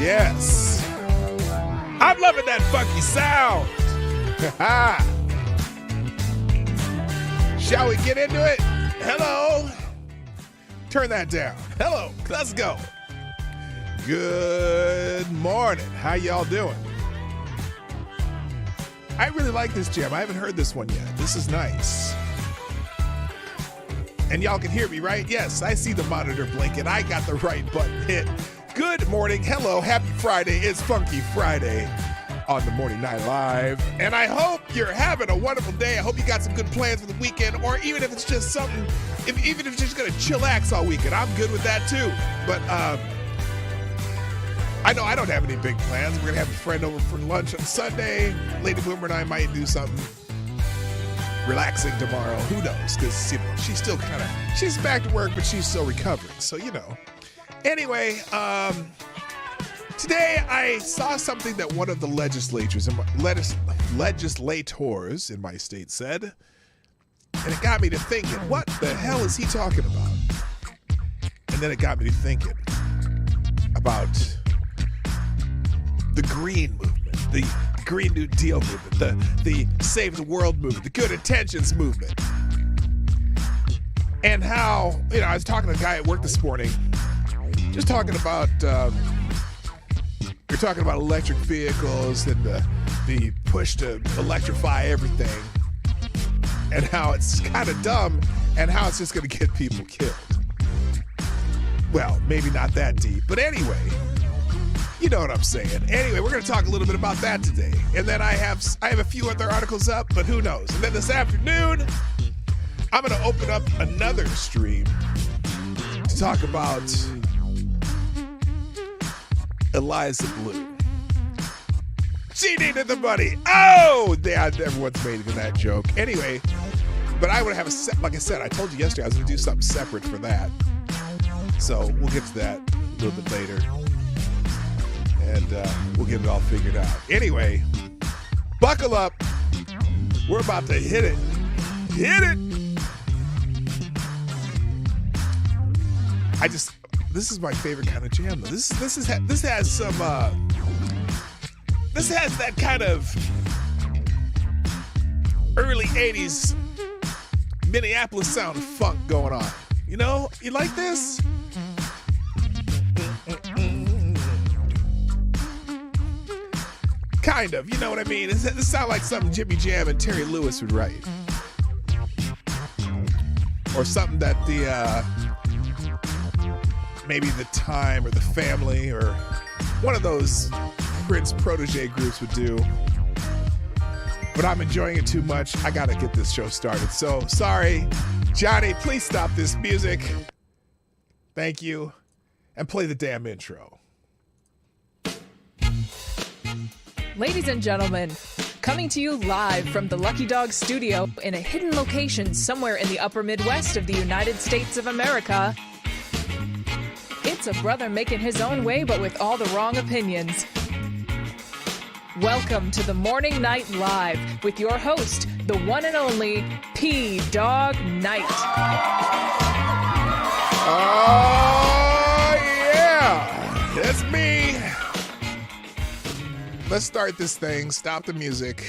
Yes. I'm loving that funky sound. Shall we get into it? Hello. Turn that down. Hello. Let's go. Good morning. How y'all doing? I really like this jam. I haven't heard this one yet. This is nice. And y'all can hear me, right? Yes, I see the monitor blinking. I got the right button hit. Good morning. Hello. Happy Friday. It's Funky Friday on the Morning Night Live. And I hope you're having a wonderful day. I hope you got some good plans for the weekend, or even if it's just something, even if it's just going to chillax all weekend, I'm good with that too. But I know I don't have any big plans. We're going to have a friend over for lunch on Sunday. Lady Boomer and I might do something relaxing tomorrow. Who knows? Because, you know, she's still she's back to work, but she's still recovering. So, you know. Anyway, today I saw something that one of the legislators in my state said, and it got me to thinking, what the hell is he talking about? And then it got me to thinking about the green movement, the Green New Deal movement, the Save the World movement, the Good Intentions movement. And how, you know, I was talking to a guy at work this morning, just talking about, you're talking about electric vehicles and the push to electrify everything, and how it's kind of dumb, and how it's just going to get people killed. Well, maybe not that deep, but anyway, you know what I'm saying. Anyway, we're going to talk a little bit about that today. And then I have a few other articles up, but who knows. And then this afternoon, I'm going to open up another stream to talk about Eliza Blue. She needed the money. Oh, yeah, everyone's made it in that joke. Anyway, but I would have like I said, I told you yesterday I was going to do something separate for that. So we'll get to that a little bit later. And we'll get it all figured out. Anyway, buckle up. We're about to hit it. Hit it. This is my favorite kind of jam. This has some this has that kind of early 80s Minneapolis sound funk going on. You know, you like this? Kind of, you know what I mean? This sounds like something Jimmy Jam and Terry Lewis would write. Or something that maybe the Time or the Family or one of those Prince protege groups would do. But I'm enjoying it too much. I gotta get this show started. So sorry, Johnny, please stop this music. Thank you. And play the damn intro. Ladies and gentlemen, coming to you live from the Lucky Dog studio in a hidden location somewhere in the upper Midwest of the United States of America, it's a brother making his own way but with all the wrong opinions. Welcome to the Morning Night Live with your host, the one and only P-Dog Night. Oh, yeah, that's me. Let's start this thing. Stop the music.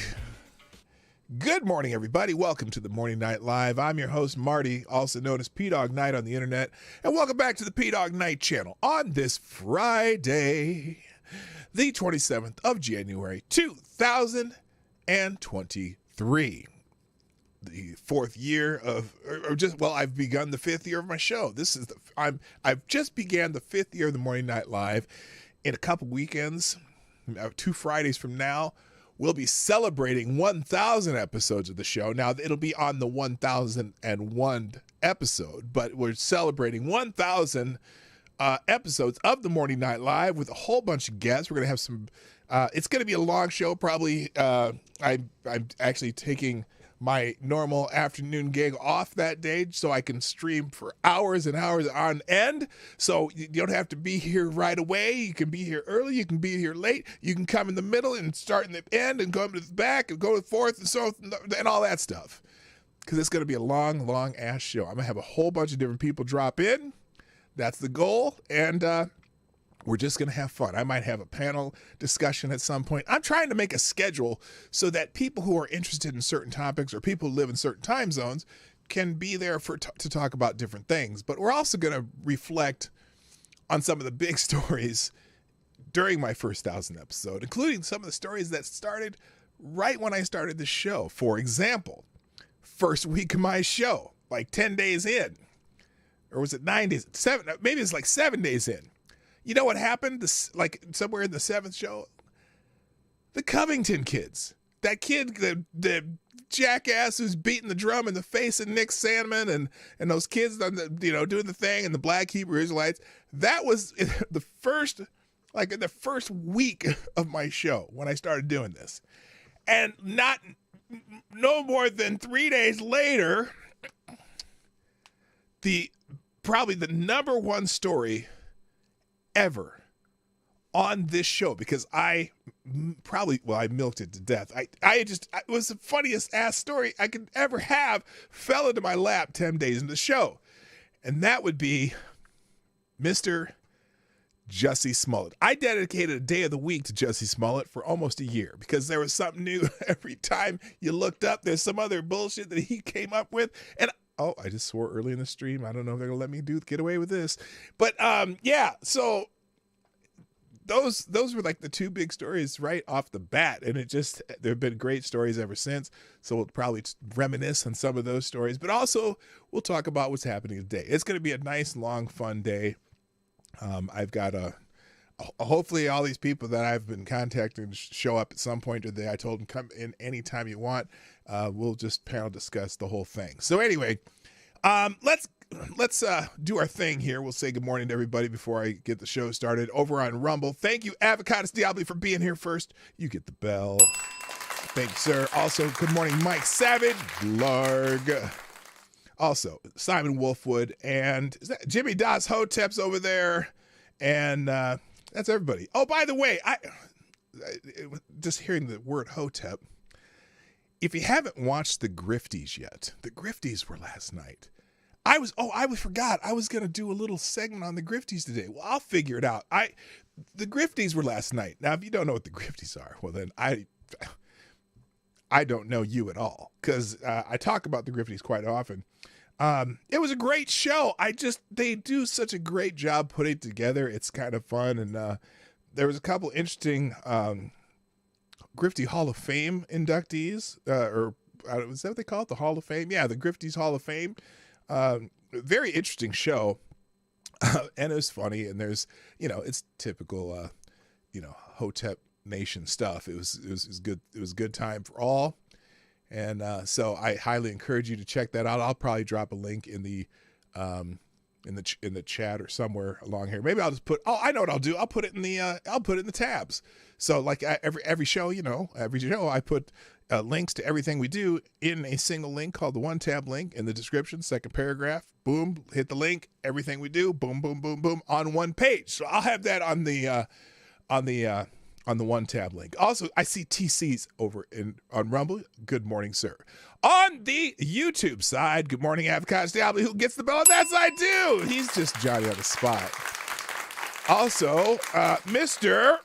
Good morning, everybody. Welcome to the Morning Night Live. I'm your host, Marty, also known as P-Dog Night on the internet. And welcome back to the P-Dog Night channel on this Friday, the 27th of January, 2023. The fourth year of, I've begun the fifth year of my show. I've just began the fifth year of the Morning Night Live. In a couple weekends, 2 Fridays from now, we'll be celebrating 1,000 episodes of the show. Now, it'll be on the 1,001 episode, but we're celebrating 1,000 episodes of the Morning Night Live with a whole bunch of guests. We're going to have some, it's going to be a long show, probably. I'm actually taking my normal afternoon gig off that day so I can stream for hours and hours on end. So you don't have to be here right away. You can be here early. You can be here late. You can come in the middle and start in the end and go to the back and go forth and so and all that stuff. Because it's going to be a long, long ass show. I'm going to have a whole bunch of different people drop in. That's the goal. And We're just going to have fun. I might have a panel discussion at some point. I'm trying to make a schedule so that people who are interested in certain topics or people who live in certain time zones can be there to talk about different things. But we're also going to reflect on some of the big stories during my first 1,000 episode, including some of the stories that started right when I started the show. For example, first week of my show, like 10 days in, or was it 9 days? Maybe it's like 7 days in. You know what happened? Like somewhere in the 7th show, the Covington kids, that kid, the jackass who's beating the drum in the face of Nick Sandman and those kids on the, doing the thing, and the Black Hebrew Israelites. That was the first, like in the first week of my show when I started doing this. And no more than 3 days later, probably the number one story ever on this show, because I milked it to death. It was the funniest ass story I could ever have, fell into my lap 10 days into the show. And that would be Mr. Jussie Smollett. I dedicated a day of the week to Jussie Smollett for almost a year because there was something new every time you looked up. There's some other bullshit that he came up with. And I just swore early in the stream. I don't know if they're gonna let me get away with this. But yeah, so those were like the two big stories right off the bat. And there have been great stories ever since. So we'll probably reminisce on some of those stories, but also we'll talk about what's happening today. It's gonna be a nice, long, fun day. I've got hopefully all these people that I've been contacting show up at some point today. I told them come in anytime you want. We'll just panel discuss the whole thing. So anyway, let's do our thing here. We'll say good morning to everybody before I get the show started over on Rumble. Thank you, Avocados Diablo, for being here first. You get the bell. Thank you, sir. Also, good morning, Mike Savage, Larg. Also, Simon Wolfwood, and is that Jimmy Das Hotep's over there, and that's everybody. Oh, by the way, I just hearing the word Hotep. If you haven't watched the Grifties yet, the Grifties were last night. I forgot. I was gonna do a little segment on the Grifties today. Well, I'll figure it out. The Grifties were last night. Now, if you don't know what the Grifties are, well then I don't know you at all, because I talk about the Grifties quite often. It was a great show. They do such a great job putting it together. It's kind of fun. And there was a couple interesting Grifty Hall of Fame inductees, is that what they call it? The Hall of Fame? Yeah, the Grifties Hall of Fame. Very interesting show. And it was funny. And there's, it's typical, Hotep Nation stuff. It was good. It was a good time for all. And so I highly encourage you to check that out. I'll probably drop a link in the chat or somewhere along here. Maybe I'll just I know what I'll do. I'll put it in the tabs. So like every show, I put links to everything we do in a single link called the one tab link in the description, second paragraph. Boom, hit the link. Everything we do, boom, boom, boom, boom, on one page. So I'll have that on the one tab link. Also, I see TC's over on Rumble. Good morning, sir. On the YouTube side, good morning, Avocados Diablo. Who gets the bell on that side too? He's just Johnny on the spot. Also, Mr.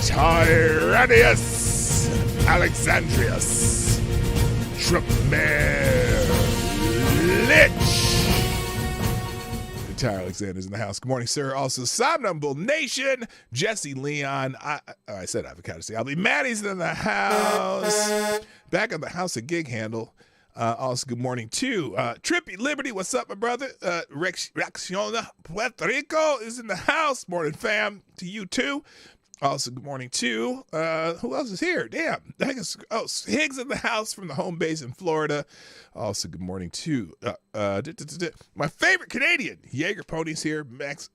Tyrannius Alexandrius Tremere Lich. Tyler Alexander's in the house. Good morning, sir. Also, Somnambul Nation, Jesse Leon. I said Avocados Diablo. Maddie's in the house. Back on the House of Gig Handle. Also, good morning to Trippy Liberty. What's up, my brother? Reacciona Puerto Rico is in the house. Morning, fam. To you, too. Also, good morning to, who else is here? Damn. Higgs in the house from the home base in Florida. Also, good morning to my favorite Canadian, Jaeger Pony's here.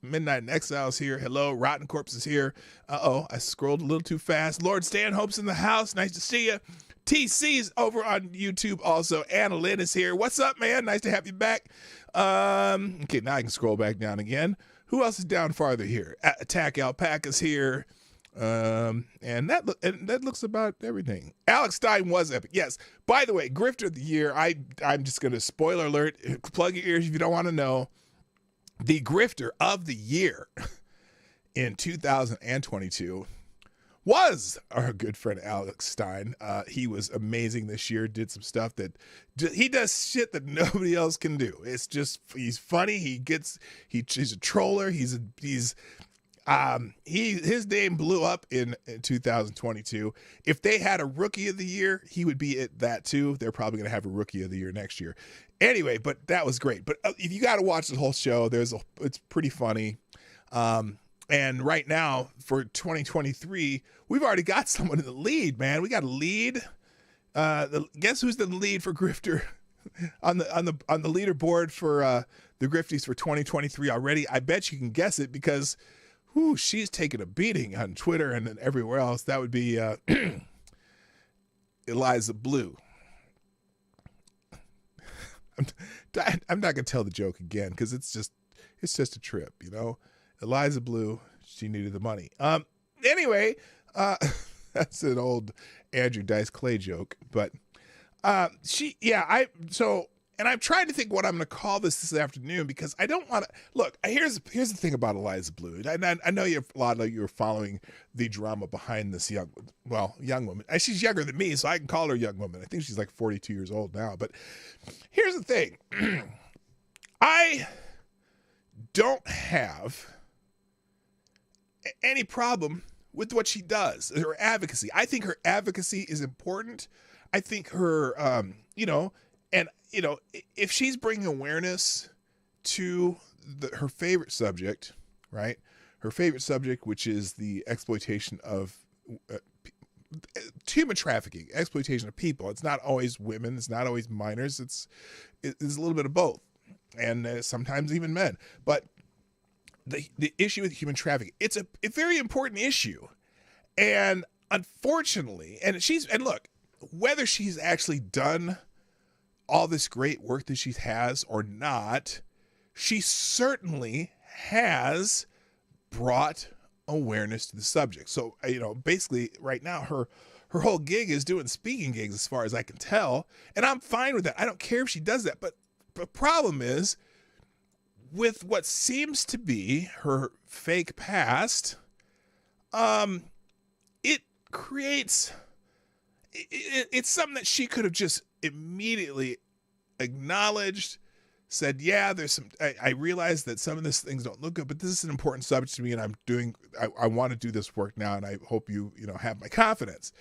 Midnight in Exile's here. Hello, Rotten Corpse is here. I scrolled a little too fast. Lord Stanhope's in the house. Nice to see you. TC's over on YouTube also. Anna Lynn is here. What's up, man? Nice to have you back. Okay, now I can scroll back down again. Who else is down farther here? Attack Alpaca's here. And that looks about everything. Alex Stein was epic. Yes. By the way, Grifter of the Year, I'm just going to spoiler alert, plug your ears if you don't want to know. the grifter of the year in 2022 was our good friend Alex Stein. He was amazing this year, did some stuff that he does shit that nobody else can do. It's just, he's funny. He's a troller. His name blew up in 2022. If they had a rookie of the year, he would be at that too. They're probably going to have a rookie of the year next year. Anyway, but that was great. But if you got to watch the whole show, it's pretty funny. And right now for 2023, we've already got someone in the lead, man. We got a lead. Guess who's the lead for grifter on the leaderboard for the grifties for 2023 already? I bet you can guess it because she's taking a beating on Twitter and then everywhere else. That would be Eliza Blue. I'm not gonna tell the joke again because it's just a trip, you know. Eliza Blue, she needed the money. Anyway, that's an old Andrew Dice Clay joke, but I'm trying to think what I'm going to call this afternoon because I don't want to look. Here's the thing about Eliza Blue. I know a lot of you are following the drama behind this young woman. She's younger than me, so I can call her a young woman. I think she's like 42 years old now. But here's the thing: I don't have any problem with what she does, her advocacy. I think her advocacy is important. I think her, if she's bringing awareness to her favorite subject, right? Her favorite subject, which is the exploitation of human trafficking, exploitation of people. It's not always women. It's not always minors. It's a little bit of both, and sometimes even men. But the issue with human trafficking, it's a very important issue. And unfortunately, and look, whether she's actually done all this great work that she has or not, she certainly has brought awareness to the subject. So, basically right now her whole gig is doing speaking gigs as far as I can tell. And I'm fine with that. I don't care if she does that. But the problem is, with what seems to be her fake past, it creates, it's something that she could have just immediately acknowledged, said, yeah, there's some, I realize that some of these things don't look good, but this is an important subject to me, and I want to do this work now, and I hope you have my confidence.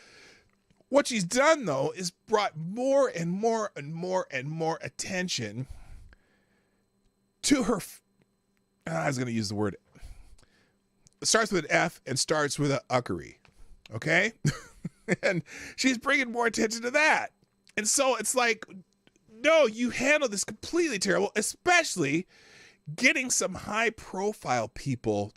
What she's done, though, is brought more and more and more and more attention to her, I was going to use the word, it starts with an F and starts with a uckery, okay? And she's bringing more attention to that. And so it's like, no, you handle this completely terrible, especially getting some high-profile people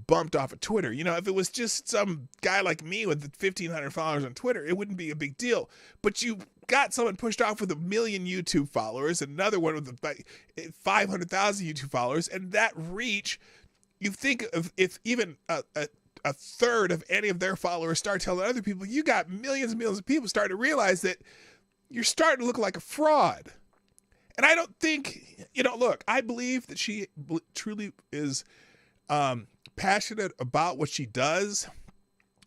bumped off of Twitter. If it was just some guy like me with 1,500 followers on Twitter, it wouldn't be a big deal. But you got someone pushed off with 1 million YouTube followers, and another one with 500,000 YouTube followers, and that reach, you think of if even a third of any of their followers start telling other people, you got millions and millions of people starting to realize that you're starting to look like a fraud. And I don't think, look, I believe that she truly is passionate about what she does,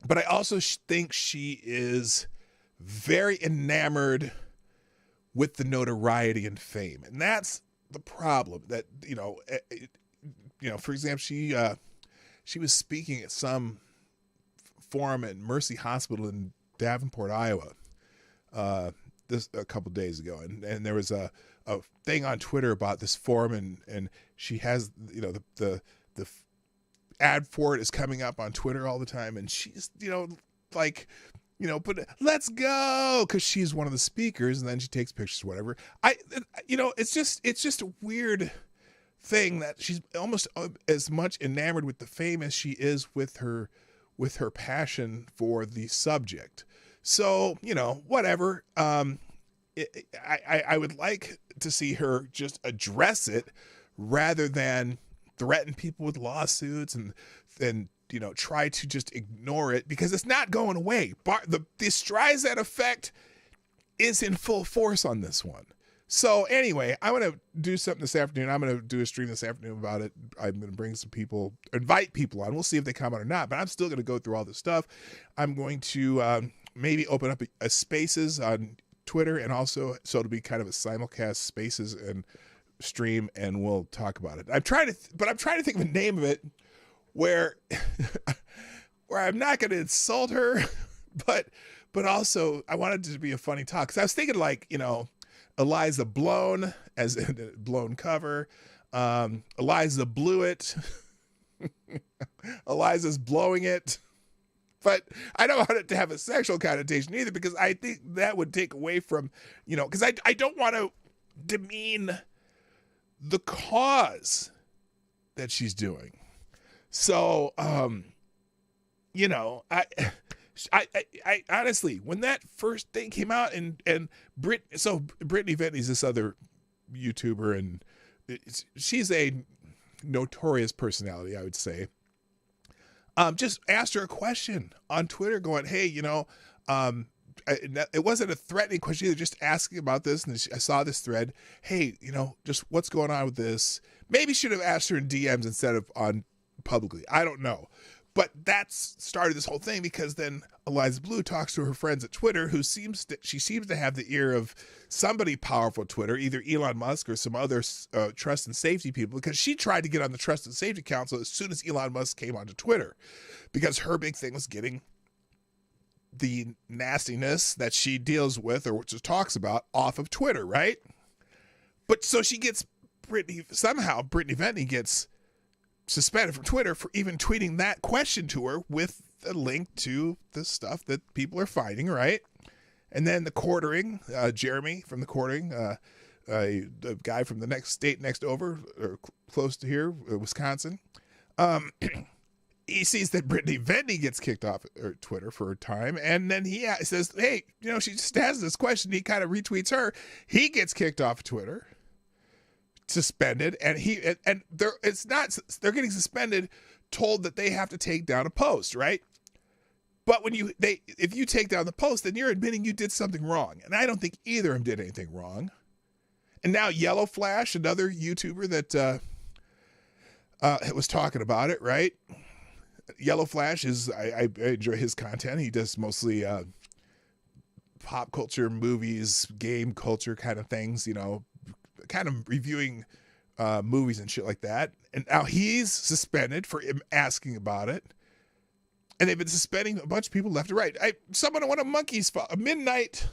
but I also think she is very enamored with the notoriety and fame. And that's the problem that, for example, she was speaking at some forum at Mercy Hospital in Davenport, Iowa, this a couple days ago. And there was a thing on Twitter about this forum, and she has, the ad for it is coming up on Twitter all the time. And she's, but let's go, because she's one of the speakers, and then she takes pictures, whatever. It's just a weird thing that she's almost as enamored enamored with the fame as she is with her passion for the subject. So, whatever. I would like to see her just address it rather than threaten people with lawsuits and try to just ignore it, because it's not going away. The Streisand effect is in full force on this one. So anyway, I want to do something this afternoon. I'm going to do a stream this afternoon about it. I'm going to bring some people, invite people on. We'll see if they come on or not, but I'm still going to go through all this stuff. I'm going to maybe open up a spaces on Twitter, and also so it'll be kind of a simulcast spaces and stream, and we'll talk about it. I'm trying to think of a name of it where where I'm not going to insult her, but also I wanted it to be a funny talk. Because I was thinking, like, Eliza Blown, as in a blown cover. Eliza blew it. Eliza's blowing it. But I don't want it to have a sexual connotation either, because I think that would take away from, because I don't want to demean the cause that she's doing. So, I honestly, when that first thing came out, and Brittany Ventney's this other YouTuber, and she's a notorious personality, I would say. Just asked her a question on Twitter going, hey, it wasn't a threatening question either, just asking about this. And I saw this thread. Hey, just what's going on with this? Maybe should have asked her in DMs instead of on publicly. I don't know. But that's started this whole thing, because then Eliza Blue talks to her friends at Twitter, who seems to have the ear of somebody powerful at Twitter, either Elon Musk or some other trust and safety people, because she tried to get on the Trust and Safety Council as soon as Elon Musk came onto Twitter, because her big thing was getting the nastiness that she deals with, or which talks about, off of Twitter, right? But so she gets Brittany Ventney gets suspended from Twitter for even tweeting that question to her with a link to the stuff that people are finding, right? And then the quartering, Jeremy from the quartering, the guy from the next state next over, or close to here, Wisconsin, he sees that Brittany Ventney gets kicked off Twitter for a time, and then he says, hey, she just has this question. He kind of retweets her. He gets kicked off Twitter, suspended, and they're getting suspended, told that they have to take down a post, right? But if you take down the post, then you're admitting you did something wrong, and I don't think either of them did anything wrong. And now Yellow Flash, another YouTuber that was talking about it, right? Yellow Flash I enjoy his content. He does mostly pop culture, movies, game culture kind of things, kind of reviewing movies and shit like that. And now he's suspended for him asking about it. And they've been suspending a bunch of people left and right. One of Monkey's Midnight.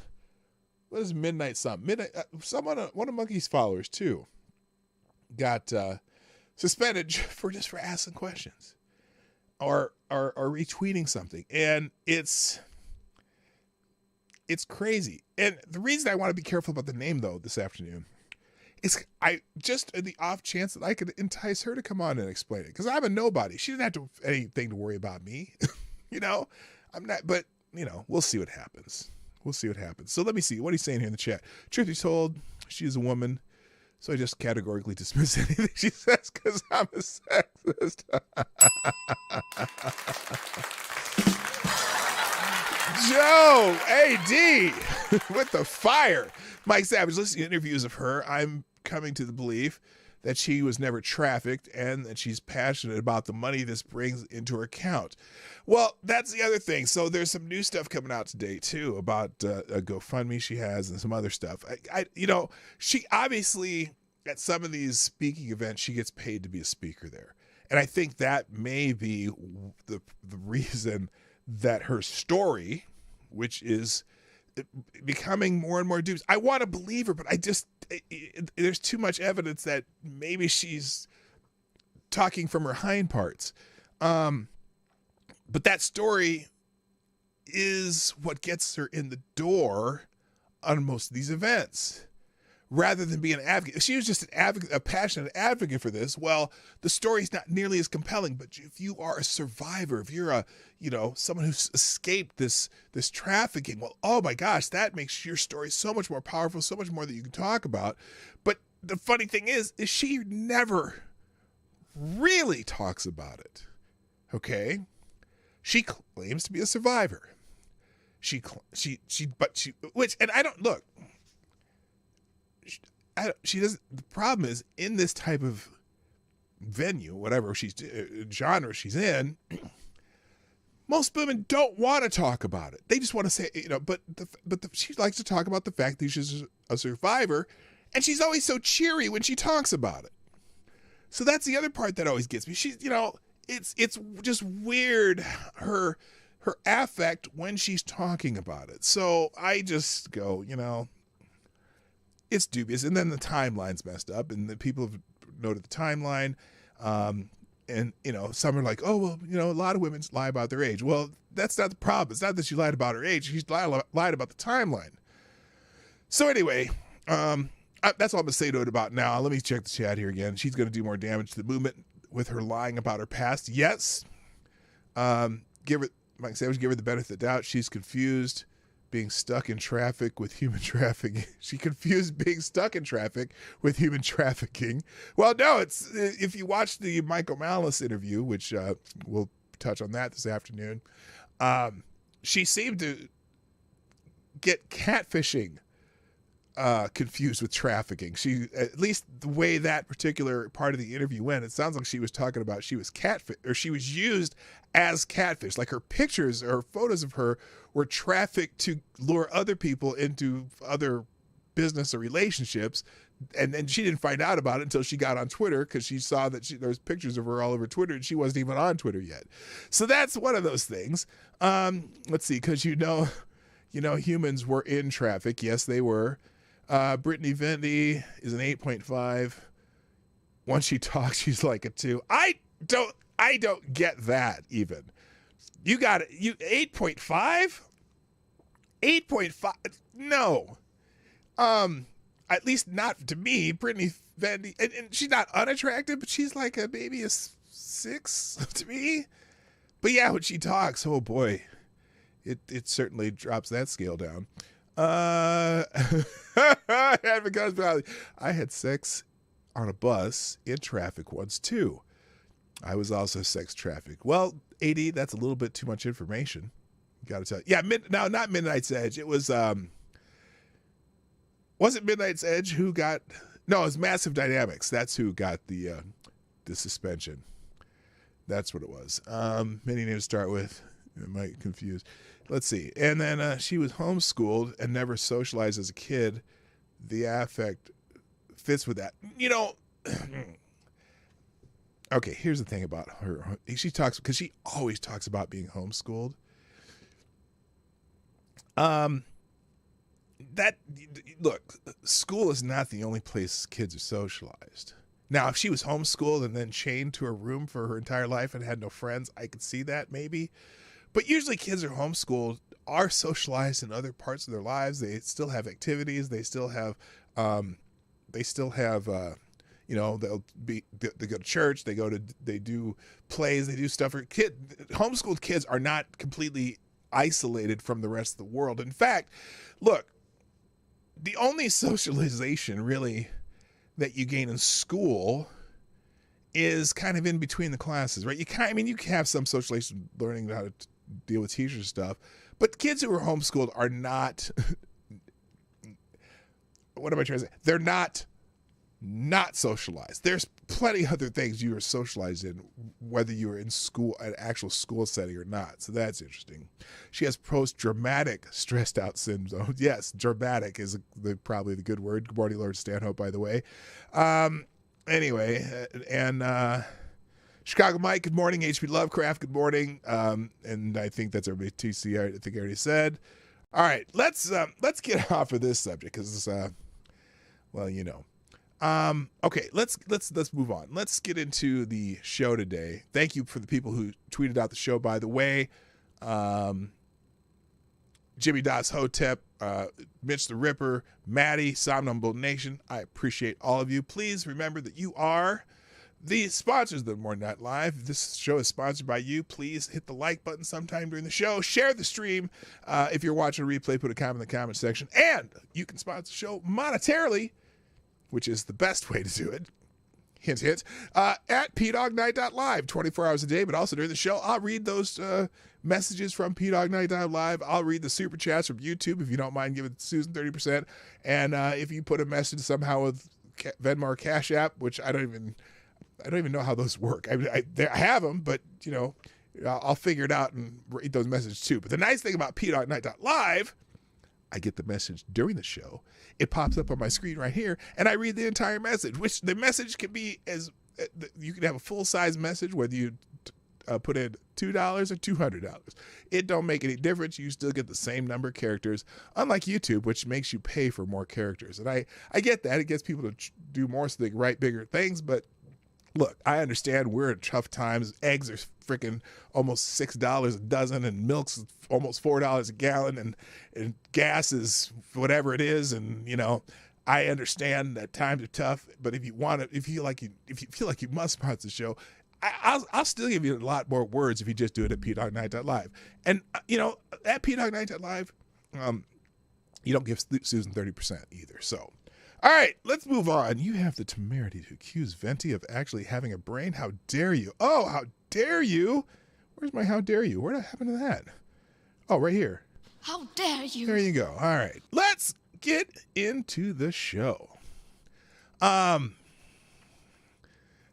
What is Midnight something? One of Monkey's followers too got suspended for asking questions or retweeting something, and it's crazy. And the reason I want to be careful about the name though this afternoon is I just in the off chance that I could entice her to come on and explain it, because I'm a nobody. She didn't have anything to worry about me. I'm not, but we'll see what happens. So let me see what he's saying here in the chat. Truth be told, she is a woman, so I just categorically dismiss anything she says because I'm a sexist. Joe AD with the fire. Mike Savage, listening to interviews of her, I'm coming to the belief that she was never trafficked and that she's passionate about the money this brings into her account. Well, that's the other thing. So there's some new stuff coming out today too about a GoFundMe she has and some other stuff. She obviously at some of these speaking events, she gets paid to be a speaker there. And I think that may be the reason that her story, which is becoming more and more dupes. I want to believe her, but there's too much evidence that maybe she's talking from her hind parts. But that story is what gets her in the door on most of these events, rather than being an advocate. If she was just an advocate, a passionate advocate for this, well, the story's not nearly as compelling. But if you are a survivor, if you're someone who's escaped this trafficking, well, oh my gosh, that makes your story so much more powerful, so much more that you can talk about. But the funny thing is she never really talks about it. Okay? She claims to be a survivor. And I don't look. she doesn't. The problem is in this type of venue, whatever genre she's in. Most women don't want to talk about it. They just want to say, but she likes to talk about the fact that she's a survivor, and she's always so cheery when she talks about it. So that's the other part that always gets me. She's, it's just weird, her affect when she's talking about it. So I just go, it's dubious. And then the timeline's messed up, and the people have noted the timeline. And, some are like, oh, well, a lot of women lie about their age. Well, that's not the problem. It's not that she lied about her age. She lied about the timeline. So anyway, that's all I'm going to say to it about now. Let me check the chat here again. She's going to do more damage to the movement with her lying about her past. Yes. Mike Savage, give her the benefit of the doubt. She's confused being stuck in traffic with human trafficking. She confused being stuck in traffic with human trafficking. Well, no, it's if you watch the Michael Malice interview, which we'll touch on that this afternoon, she seemed to get catfishing confused with trafficking. She, at least the way that particular part of the interview went, it sounds like she was talking about she was catfish, or she was used as catfish. Like her pictures or photos of her were trafficked to lure other people into other business or relationships. And then she didn't find out about it until she got on Twitter, because she saw that there was pictures of her all over Twitter, and she wasn't even on Twitter yet. So that's one of those things. Let's see, because humans were in traffic. Yes, they were. Brittany Vendi is an 8.5. Once she talks, she's like a 2. I don't get that even. You got it. 8.5? 8.5? No. At least not to me. Brittany Vendi, and she's not unattractive, but she's like maybe a 6 to me. But yeah, when she talks, oh boy, it certainly drops that scale down. I had sex on a bus in traffic once too. I was also sex trafficked. Well, AD, that's a little bit too much information. Got to tell you. Yeah, not Midnight's Edge. It was it Midnight's Edge who got? No, it was Massive Dynamics. That's who got the suspension. That's what it was. Many names to start with. It might confuse. Let's see. And then she was homeschooled and never socialized as a kid. The affect fits with that. Okay, here's the thing about her. She talks, because she always talks about being homeschooled. Look, school is not the only place kids are socialized. Now, if she was homeschooled and then chained to a room for her entire life and had no friends, I could see that maybe. But usually kids who are homeschooled are socialized in other parts of their lives. They still have activities. They still have, they go to church. They do plays. They do stuff for kids. Homeschooled kids are not completely isolated from the rest of the world. In fact, look, the only socialization really that you gain in school is kind of in between the classes, right? You can have some socialization, learning how to deal with teachers and stuff, but kids who are homeschooled are not, what am I trying to say? They're not socialized. There's plenty of other things you are socialized in, whether you are in school, an actual school setting or not. So that's interesting. She has post-traumatic stressed out syndrome. Yes, dramatic is probably the good word. Good morning, Lord Stanhope, by the way. Anyway, and Chicago Mike, good morning. HP Lovecraft, good morning. And I think that's everybody. TC, I think I already said. All right, let's get off of this subject because, okay, let's move on. Let's get into the show today. Thank you for the people who tweeted out the show, by the way. Jimmy Dots Hotep, Mitch the Ripper, Maddie, Somnambule Nation. I appreciate all of you. Please remember that you are the sponsors of the Morning Night Live. This show is sponsored by you. Please hit the like button sometime during the show. Share the stream. If you're watching a replay, put a comment in the comment section. And you can sponsor the show monetarily, which is the best way to do it. hint, hint, at pdognight.live 24 hours a day, but also during the show, I'll read those messages from pdognight.live. I'll read the super chats from YouTube if you don't mind giving Susan 30%. And if you put a message somehow with Venmo or Cash App, which I don't even know how those work. I have them, but I'll figure it out and read those messages too. But the nice thing about pdognight.live, I get the message during the show. It pops up on my screen right here, and I read the entire message, which the message can be you can have a full-size message, whether you put in $2 or $200. It don't make any difference. You still get the same number of characters, unlike YouTube, which makes you pay for more characters. And I get that. It gets people to do more so they can write bigger things, but look, I understand we're in tough times. Eggs are freaking almost $6 a dozen, and milk's almost $4 a gallon, and gas is whatever it is. And I understand that times are tough. But if you feel like you must sponsor the show, I'll still give you a lot more words if you just do it at pdognight.live. And at pdognight.live, you don't give Susan 30% either. So. All right, let's move on. You have the temerity to accuse Venti of actually having a brain. How dare you? Oh, how dare you? Where's my how dare you? Where happened to that? Oh, right here. How dare you? There you go. All right, let's get into the show. Now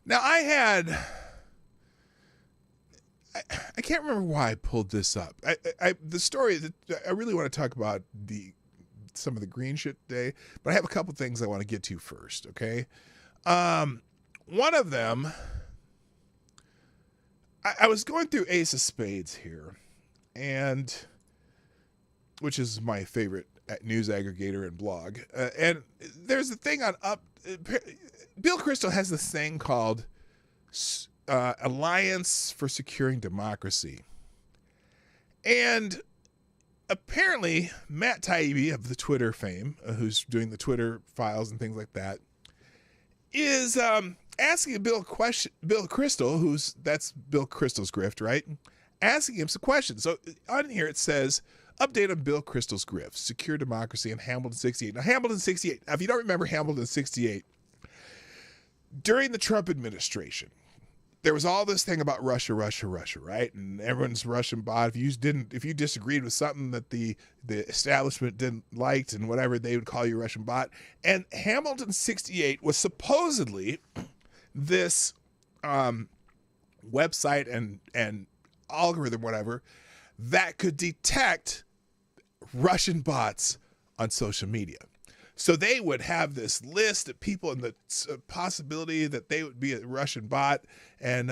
I can't remember why I pulled this up. The story that I really want to talk about some of the green shit today, but I have a couple things I want to get to first, okay? One of them, I was going through Ace of Spades here, and which is my favorite news aggregator and blog, and there's a thing on Bill Kristol has this thing called Alliance for Securing Democracy, and apparently, Matt Taibbi of the Twitter fame, who's doing the Twitter files and things like that, is asking Bill Kristol, that's Bill Kristol's grift, right? Asking him some questions. So on here it says, update on Bill Kristol's grift, secure democracy, and Hamilton 68. Now, Hamilton 68, if you don't remember Hamilton 68, during the Trump administration, there was all this thing about Russia, right? And everyone's Russian bot. If you disagreed with something that the establishment didn't like and whatever, they would call you a Russian bot. And Hamilton 68 was supposedly this website and algorithm, whatever, that could detect Russian bots on social media. So they would have this list of people and the possibility that they would be a Russian bot, and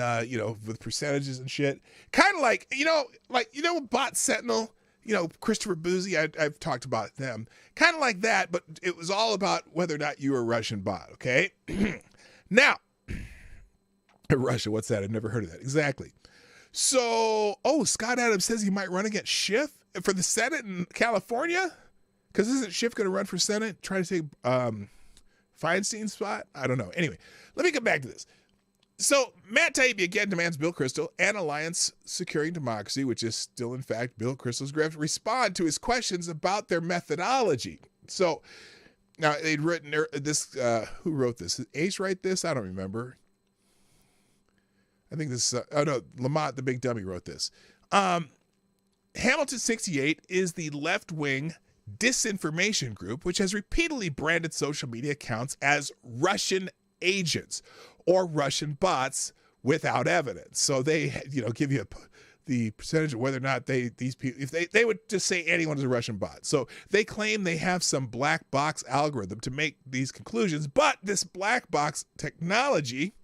with percentages and shit. Kind of like Bot Sentinel, Christopher Boozy, I've talked about them. Kind of like that, but it was all about whether or not you were a Russian bot, okay? Now, Russia, what's that? I've never heard of that. Exactly. So, Scott Adams says he might run against Schiff for the Senate in California? Because isn't Schiff going to run for Senate, try to take Feinstein's spot? I don't know. Anyway, let me get back to this. So Matt Taibbi again demands Bill Kristol and Alliance Securing Democracy, which is still in fact Bill Kristol's grift, respond to his questions about their methodology. So now they'd written this. Who wrote this? Did Ace write this? I don't remember. I think this. Lamont the Big Dummy wrote this. Hamilton 68 is the left-wing disinformation group, which has repeatedly branded social media accounts as Russian agents or Russian bots without evidence. So they, give you the percentage of whether or not these people, if they would just say anyone is a Russian bot. So they claim they have some black box algorithm to make these conclusions, but this black box technology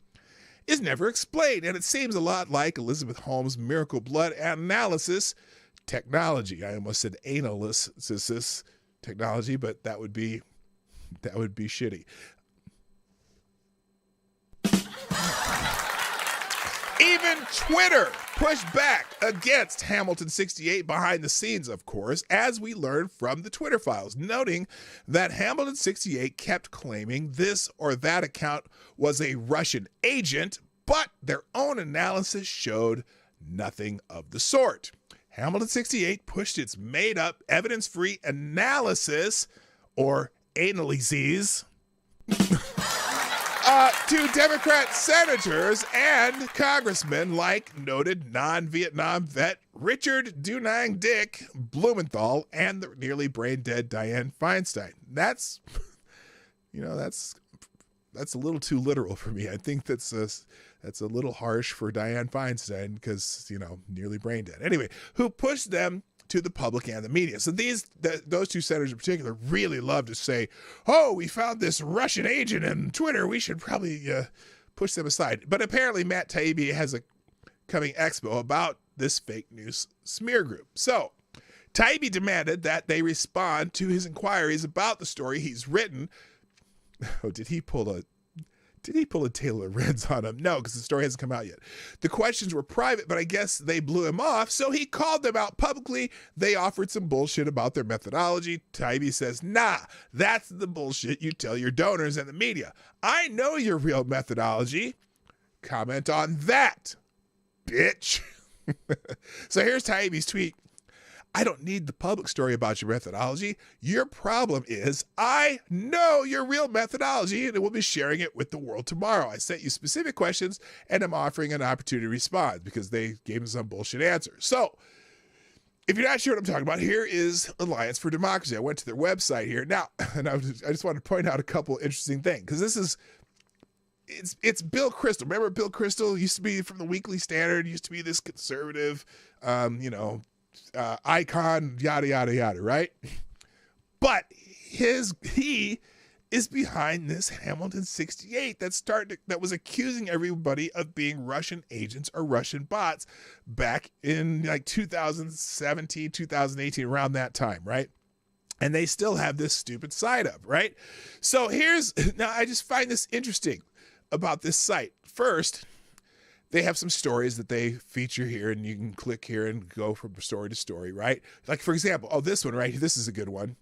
is never explained. And it seems a lot like Elizabeth Holmes' miracle blood analysis technology. I almost said analysis technology, but that would be shitty. Even Twitter pushed back against Hamilton 68 behind the scenes, of course, as we learned from the Twitter files, noting that Hamilton 68 kept claiming this or that account was a Russian agent, but their own analysis showed nothing of the sort. Hamilton 68 pushed its made-up, evidence-free analysis, or analyses, To Democrat senators and congressmen like noted non-Vietnam vet Richard Dunang Dick Blumenthal and the nearly brain-dead Dianne Feinstein. That's a little too literal for me. I think that's a little harsh for Dianne Feinstein because, nearly brain dead. Anyway, who pushed them to the public and the media. So those two senators in particular really love to say, oh, we found this Russian agent in Twitter. We should probably push them aside. But apparently Matt Taibbi has a coming expo about this fake news smear group. So Taibbi demanded that they respond to his inquiries about the story he's written. Oh, did he pull a Taylor Reds on him? No, because the story hasn't come out yet. The questions were private, but I guess they blew him off, so he called them out publicly. They offered some bullshit about their methodology. Taibbi says, nah, that's the bullshit you tell your donors and the media. I know your real methodology. Comment on that, bitch. So here's Taibbi's tweet. I don't need the public story about your methodology. Your problem is I know your real methodology and we'll be sharing it with the world tomorrow. I sent you specific questions and I'm offering an opportunity to respond because they gave me some bullshit answers. So if you're not sure what I'm talking about, here is Alliance for Democracy. I went to their website here. Now, and I just want to point out a couple interesting things because it's Bill Kristol. Remember Bill Kristol used to be from the Weekly Standard, used to be this conservative, icon, yada, yada, yada, right? But he is behind this Hamilton 68 that was accusing everybody of being Russian agents or Russian bots back in like 2017, 2018, around that time, right? And they still have this stupid site up, right? So now I just find this interesting about this site. First, they have some stories that they feature here, and you can click here and go from story to story, right? Like, for example, this one right here, this is a good one.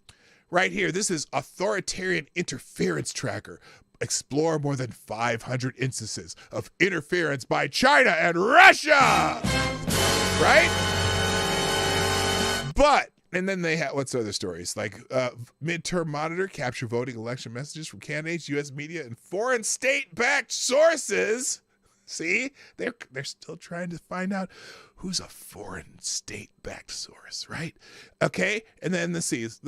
Right here, this is Authoritarian Interference Tracker. Explore more than 500 instances of interference by China and Russia, right? And then they have, what's other stories? Like Midterm Monitor, capture voting election messages from candidates, U.S. media, and foreign state-backed sources. See, they're still trying to find out who's a foreign state-backed source, right? Okay, and then this is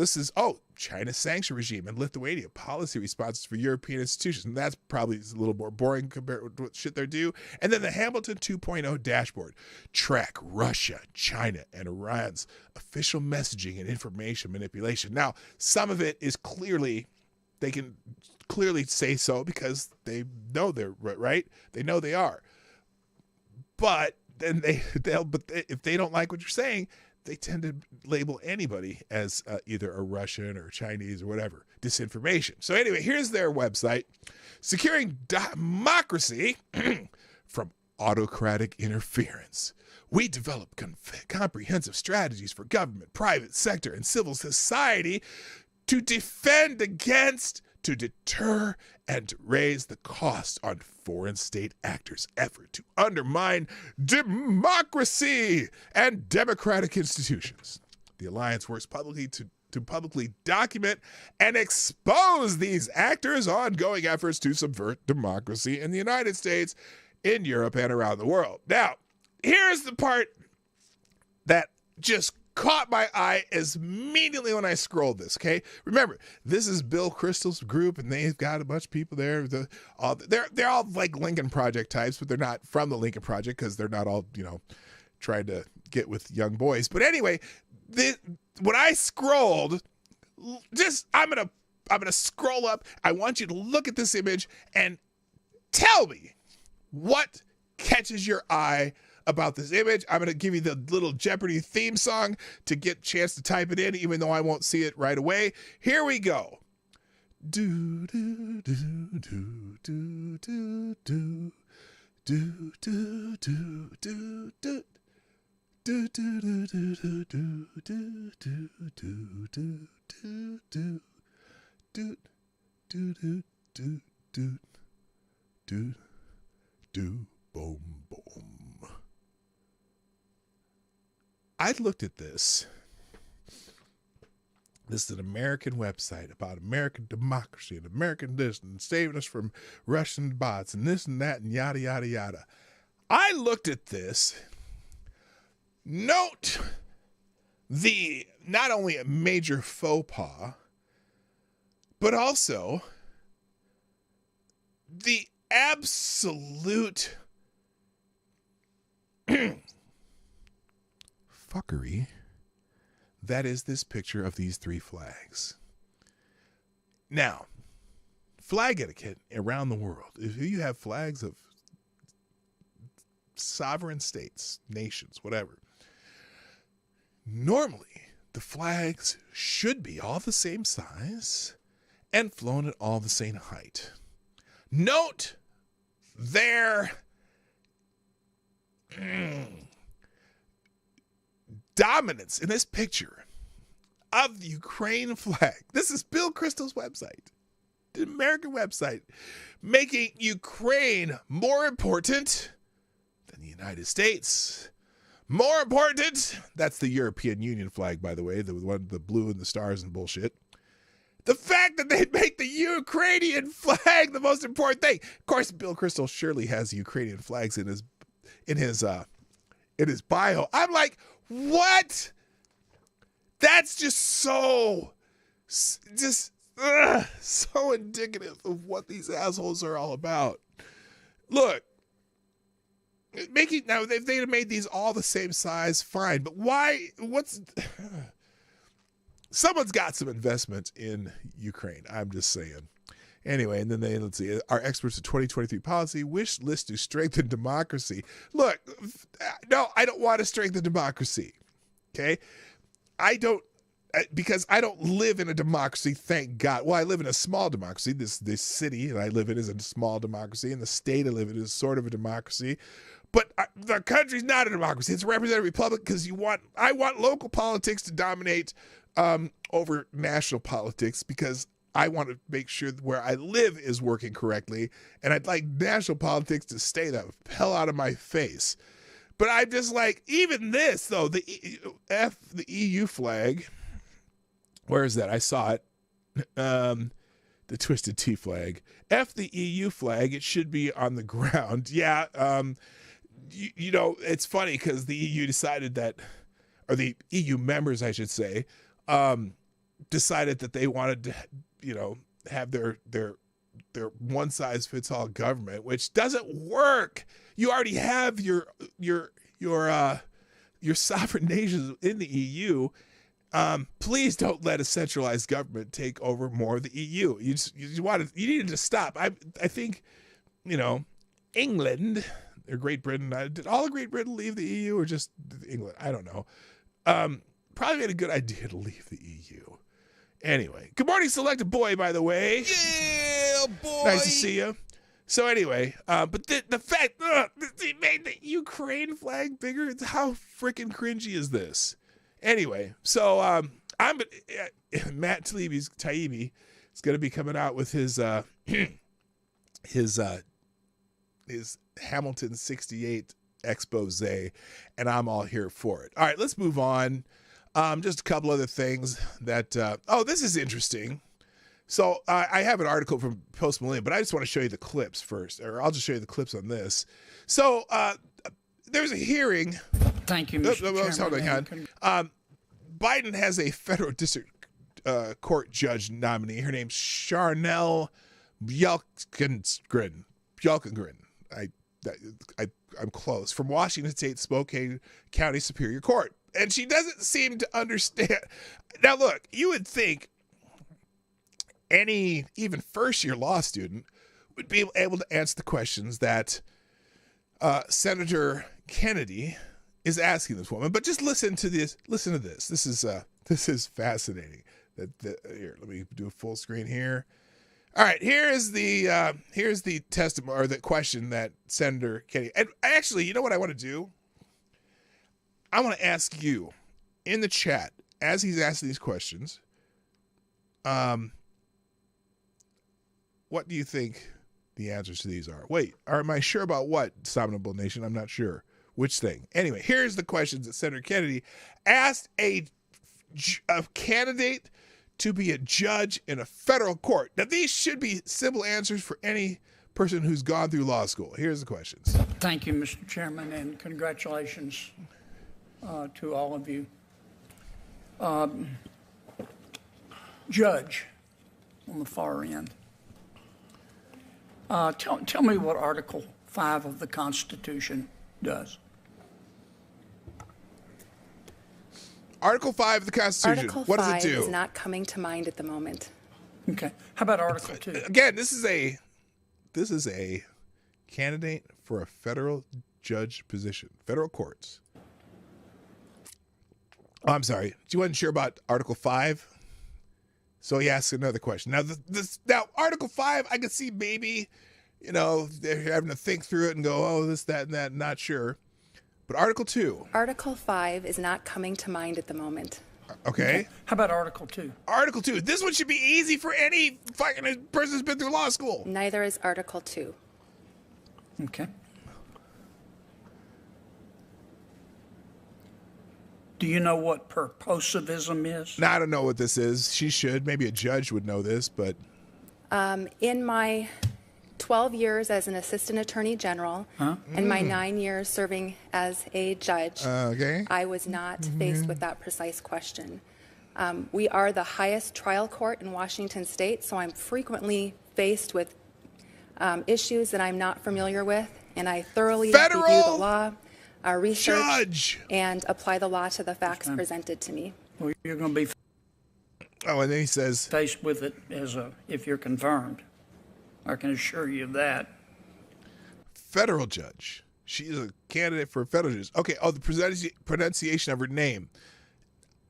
China's sanction regime and Lithuania policy responses for European institutions, and that's probably a little more boring compared to what shit they do. And then the Hamilton 2.0 dashboard, track Russia, China, and Iran's official messaging and information manipulation. Now, some of it is they can clearly say so because they know they're right. They know they are. But then if they don't like what you're saying, they tend to label anybody as either a Russian or Chinese or whatever, disinformation. So anyway, here's their website, Securing Democracy from Autocratic Interference. We develop comprehensive strategies for government, private sector, and civil society to defend against, to deter, and to raise the cost on foreign state actors' effort to undermine democracy and democratic institutions. The Alliance works publicly to publicly document and expose these actors' ongoing efforts to subvert democracy in the United States, in Europe, and around the world. Now, here's the part that just caught my eye as immediately when I scrolled this, okay? Remember, this is Bill Kristol's group, and they've got a bunch of people there. They're all like Lincoln Project types, but they're not from the Lincoln Project because they're not all, trying to get with young boys. But anyway, when I scrolled, I'm gonna scroll up. I want you to look at this image and tell me what catches your eye about this image. I'm going to give you the little Jeopardy theme song to get a chance to type it in, even though I won't see it right away. Here we go. Do do do do do do do do do do do do. Do do do do do do do do do do do do do do do do do do boom boom. I looked at this This is an American website about American democracy and American this and saving us from Russian bots and this and that and yada, yada, yada. I looked at this. Note the not only a major faux pas, but also the absolute fuckery that is this picture of these three flags. Now, flag etiquette around the world. If you have flags of sovereign states, nations, whatever, normally the flags should be all the same size and flown at all the same height. Note their dominance in this picture of the Ukraine flag. This is Bill Kristol's website, the American website, making Ukraine more important than the United States. More important, that's the European Union flag, by the way, the one, the blue and the stars and bullshit. The fact that they make the Ukrainian flag the most important thing. Of course, Bill Kristol surely has Ukrainian flags in his bio. I'm like, what? That's just so indicative of what these assholes are all about. Look, now if they had made these all the same size, fine. But why? Someone's got some investment in Ukraine. I'm just saying. Anyway, and then let's see, our experts of 2023 policy wish list to strengthen democracy. Look, no, I don't want to strengthen democracy. Okay? Because I don't live in a democracy, thank God. Well, I live in a small democracy. This city that I live in is a small democracy, and the state I live in is sort of a democracy. But the country's not a democracy. It's a representative republic because I want local politics to dominate over national politics because I want to make sure that where I live is working correctly, and I'd like national politics to stay the hell out of my face. But I'm just like, even this, though, the EU flag, where is that? I saw it. The Twisted T flag. F the EU flag, it should be on the ground. Yeah, you know, it's funny because the EU decided that, or the EU members, I should say, decided that they wanted to, have their one-size-fits-all government, which doesn't work. You already have your sovereign nations in the EU. Please don't let a centralized government take over more of the EU. You needed to stop. I think, England or Great Britain. Did all of Great Britain leave the EU or just England? I don't know. Probably made a good idea to leave the EU. Anyway, good morning, Selected Boy, by the way. Yeah, boy. Nice to see you. So anyway, but the fact he made the Ukraine flag bigger, how freaking cringy is this? Anyway, so I'm Matt Taibbi is going to be coming out with his Hamilton 68 expose, and I'm all here for it. All right, let's move on. Just a couple other things that this is interesting. So I have an article from Post Millennium, but I just want to show you the clips first, or I'll just show you the clips on this. So there's a hearing. Thank you, Mr. Chairman. Biden has a federal district court judge nominee. Her name's Charnel Bjelkengren. I'm close. From Washington State, Spokane County Superior Court. And she doesn't seem to understand. Now, look, you would think any even first-year law student would be able to answer the questions that Senator Kennedy is asking this woman. But just listen to this. Listen to this. This is fascinating. Here, let me do a full screen here. All right, here's the testimony or the question that Senator Kennedy. And actually, you know what I want to do? I want to ask you in the chat as he's asking these questions. What do you think the answers to these are? Wait, am I sure about what, Dominable Nation? I'm not sure. Which thing? Anyway, here's the questions that Senator Kennedy asked a candidate to be a judge in a federal court? Now, these should be simple answers for any person who's gone through law school. Here's the questions. Thank you, Mr. Chairman, and congratulations to all of you. Judge on the far end. Tell me what Article 5 of the Constitution does. Article 5 of the Constitution. Article what does 5 it do? is not coming to mind at the moment. Okay. How about Article 2? Again, this is a candidate for a federal judge position, federal courts. Oh, I'm sorry. You wasn't sure about Article 5? So he asks another question. Now, Article 5, I could see maybe, they're having to think through it and go, oh, this, that, and that, not sure. But Article 2. Article 5 is not coming to mind at the moment. Okay. How about Article 2? Article 2. This one should be easy for any fucking person who's been through law school. Neither is Article 2. Okay. Do you know what purposivism is? Now, I don't know what this is. She should. Maybe a judge would know this, but... In my 12 years as an assistant attorney general and my 9 years serving as a judge, I was not faced with that precise question. We are the highest trial court in Washington state, so I'm frequently faced with issues that I'm not familiar with, and I thoroughly review the law, research, judge, and apply the law to the facts presented to me. Well, you're going to be and then he says, faced with it if you're confirmed. I can assure you of that. Federal judge. She's a candidate for a federal judge. Okay. Oh, the pronunciation of her name.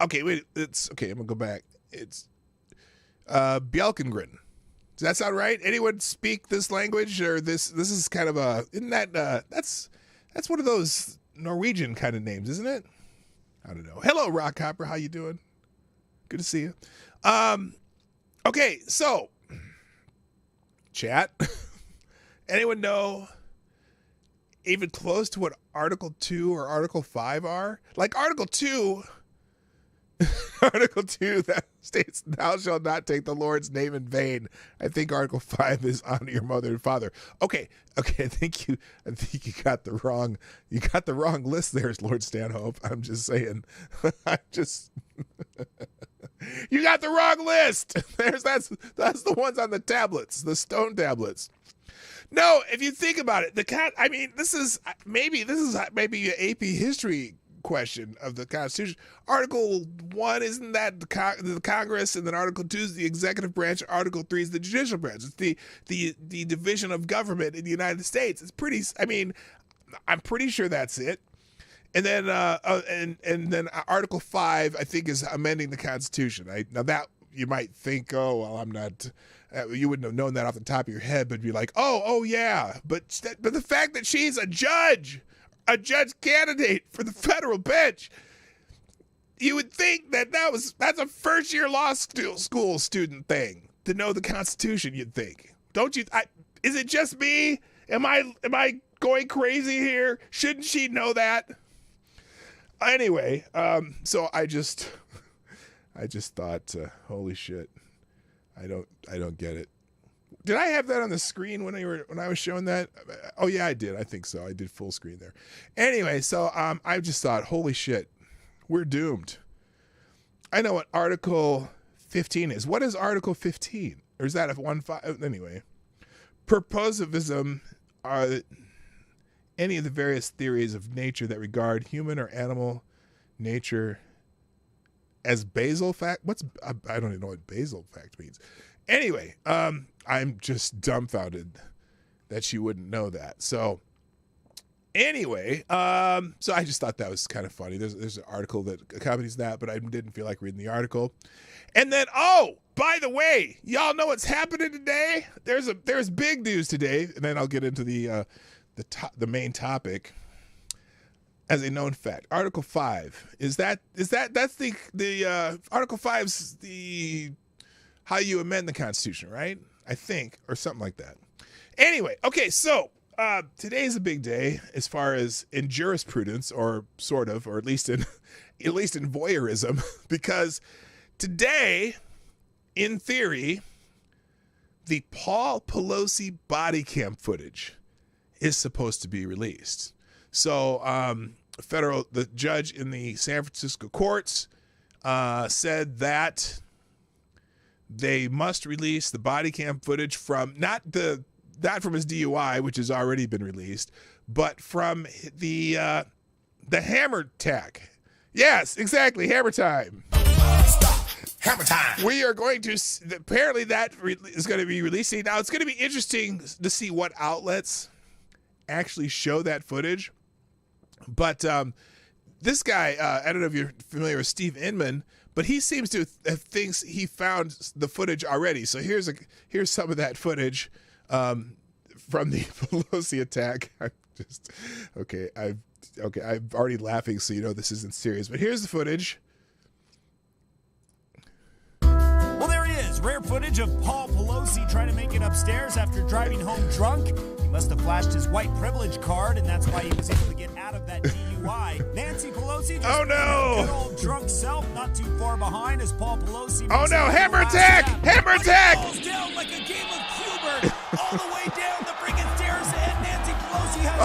Okay, wait. I'm gonna go back. It's Bjelkengren. Does that sound right? Anyone speak this language, or this is kind of isn't that that's one of those Norwegian kind of names, isn't it? I don't know. Hello, Rock Hopper. How you doing? Good to see you. Okay, so chat. Anyone know even close to what Article 2 or Article 5 are? Like Article 2, Article 2 that states, "Thou shalt not take the Lord's name in vain." I think Article 5 is honor your mother and father. Okay. I think you got the wrong list there, Lord Stanhope. I'm just saying. You got the wrong list. That's the ones on the tablets, the stone tablets. No, if you think about it, this is maybe an AP history question of the Constitution. Article 1, isn't that the Congress, and then Article 2 is the executive branch, Article 3 is the judicial branch. It's the division of government in the United States. It's pretty, I'm pretty sure that's it. And then and then Article 5, I think, is amending the Constitution. Now that you might think, oh, well, I'm not, you wouldn't have known that off the top of your head, but be like, oh yeah. But the fact that she's a judge candidate for the federal bench, you would think that's a first year law school student thing to know the Constitution. You'd think, don't you? Is it just me? Am I going crazy here? Shouldn't she know that? Anyway, so I just thought, holy shit, I don't get it. Did I have that on the screen when I was showing that? Oh yeah, I did. I think so. I did full screen there. Anyway, so I just thought, holy shit, we're doomed. I know what Article 15 is. What is Article 15? Or is that a 1.5? Anyway, purposivism are any of the various theories of nature that regard human or animal nature as basal fact. I don't even know what basal fact means. Anyway, I'm just dumbfounded that she wouldn't know that. So anyway, so I just thought that was kind of funny. There's an article that accompanies that, but I didn't feel like reading the article. And then, oh, by the way, y'all know what's happening today? There's big news today, and then I'll get into the main topic. As a known fact, Article 5 that's the Article 5's the how you amend the Constitution, right? I think, or something like that. Anyway, okay, so today's a big day as far as in jurisprudence, or sort of, or at least in voyeurism, because today in theory, the Paul Pelosi body cam footage is supposed to be released. So the judge in the San Francisco courts said that they must release the body cam footage from not from his DUI, which has already been released, but from the hammer attack. Yes, exactly, hammer time. Hammer time. We are going to, apparently that is going to be releasing. Now, it's going to be interesting to see what outlets actually show that footage. But this guy, I don't know if you're familiar with Steve Inman, but he seems to have thinks he found the footage already. So here's some of that footage from the Pelosi attack. I'm already laughing, so you know this isn't serious. But here's the footage. Well, there he is. Rare footage of Paul Pelosi trying to make it upstairs after driving home drunk. He must have flashed his white privilege card, and that's why he was able to get out of that DUI. Nancy Pelosi just good old drunk self, not too far behind as Paul Pelosi. Oh no! Hammer attack! Hammer attack! Falls down like a game of Cubert, all the way down the friggin' stairs, and Nancy Pelosi has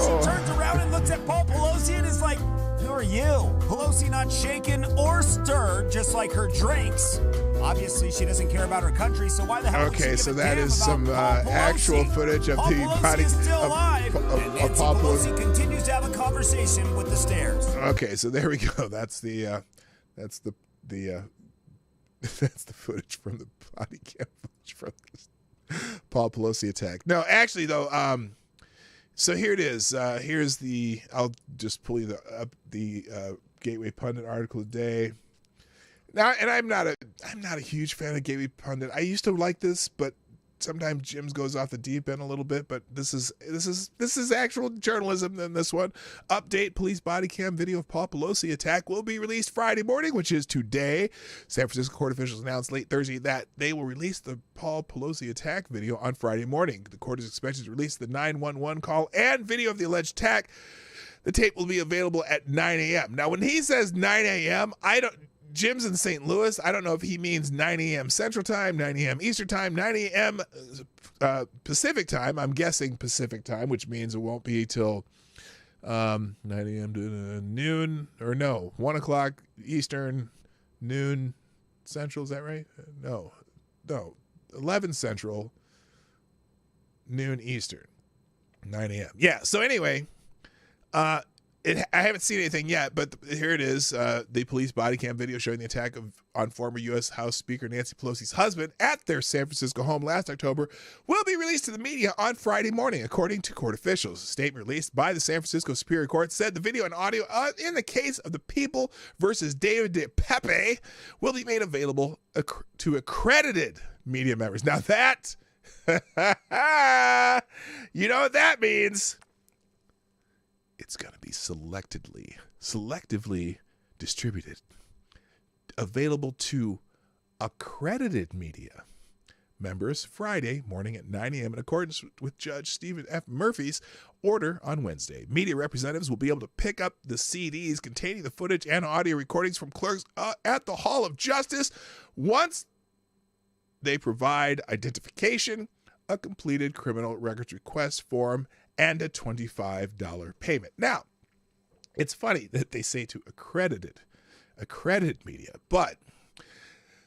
She turns around and looks at Paul Pelosi and is like, "Who are you?" Pelosi not shaken or stirred, just like her drinks. Obviously, she doesn't care about her country, so why the hell would she give so a that damn is about some Paul Pelosi? actual footage of Paul the Pelosi body is still alive, of and Nancy Paul Pelosi Pelosi. continues to have a conversation with the stairs. Okay, so there we go. That's the that's the footage from the body cam footage from this Paul Pelosi attack. No, actually though, so here it is. Here's I'll just pull you the Gateway Pundit article today. Now, and I'm not a huge fan of Gateway Pundit. I used to like this, but sometimes Jim's goes off the deep end a little bit. But this is actual journalism than this one. Update: police body cam video of Paul Pelosi attack will be released Friday morning, which is today. San Francisco court officials announced late Thursday that they will release the Paul Pelosi attack video on Friday morning. The court is expected to release the 911 call and video of the alleged attack. The tape will be available at 9 a.m. Now, when he says 9 a.m., Jim's in St. Louis. I don't know if he means 9 a.m. Central Time, 9 a.m. Eastern Time, 9 a.m. Pacific Time. I'm guessing Pacific Time, which means it won't be till 9 a.m. to noon, or no, 1 o'clock Eastern, noon Central. Is that right? No, 11 Central, noon Eastern, 9 a.m. Yeah, so anyway, I haven't seen anything yet, but here it is. The police body cam video showing the attack on former U.S. House Speaker Nancy Pelosi's husband at their San Francisco home last October will be released to the media on Friday morning, according to court officials. A statement released by the San Francisco Superior Court said the video and audio in the case of the People versus David Pepe will be made available to accredited media members. Now that, you know what that means. It's going to be selectively distributed, available to accredited media members Friday morning at 9 a.m. in accordance with Judge Stephen F. Murphy's order on Wednesday. Media representatives will be able to pick up the CDs containing the footage and audio recordings from clerks at the Hall of Justice once they provide identification, a completed criminal records request form, and a $25 payment. Now, it's funny that they say to accredited media, but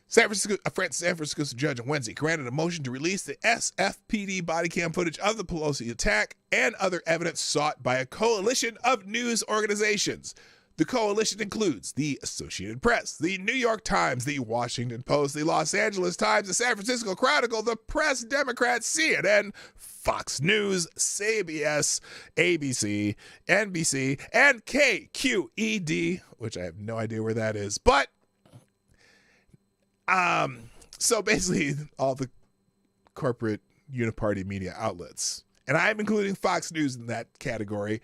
San Francisco judge on Wednesday granted a motion to release the SFPD body cam footage of the Pelosi attack and other evidence sought by a coalition of news organizations. The coalition includes the Associated Press, the New York Times, the Washington Post, the Los Angeles Times, the San Francisco Chronicle, the Press Democrat, CNN, Fox News, CBS, ABC, NBC, and KQED, which I have no idea where that is. But, so basically all the corporate uniparty media outlets, and I'm including Fox News in that category.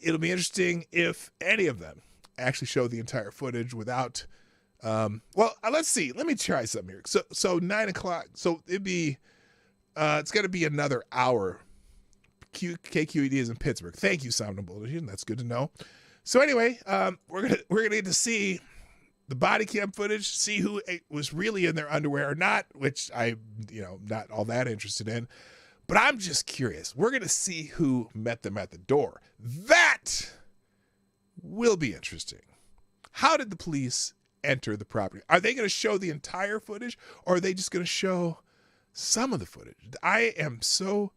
It'll be interesting if any of them actually show the entire footage without, let's see. Let me try something here. So 9 o'clock. So it'd be, it's going to be another hour. KQED is in Pittsburgh. Thank you, Sound and Bulletin. That's good to know. So anyway, we're gonna get to see the body cam footage, see who was really in their underwear or not, which I, not all that interested in. But I'm just curious. We're going to see who met them at the door. That will be interesting. How did the police enter the property? Are they going to show the entire footage, or are they just going to show some of the footage? I am so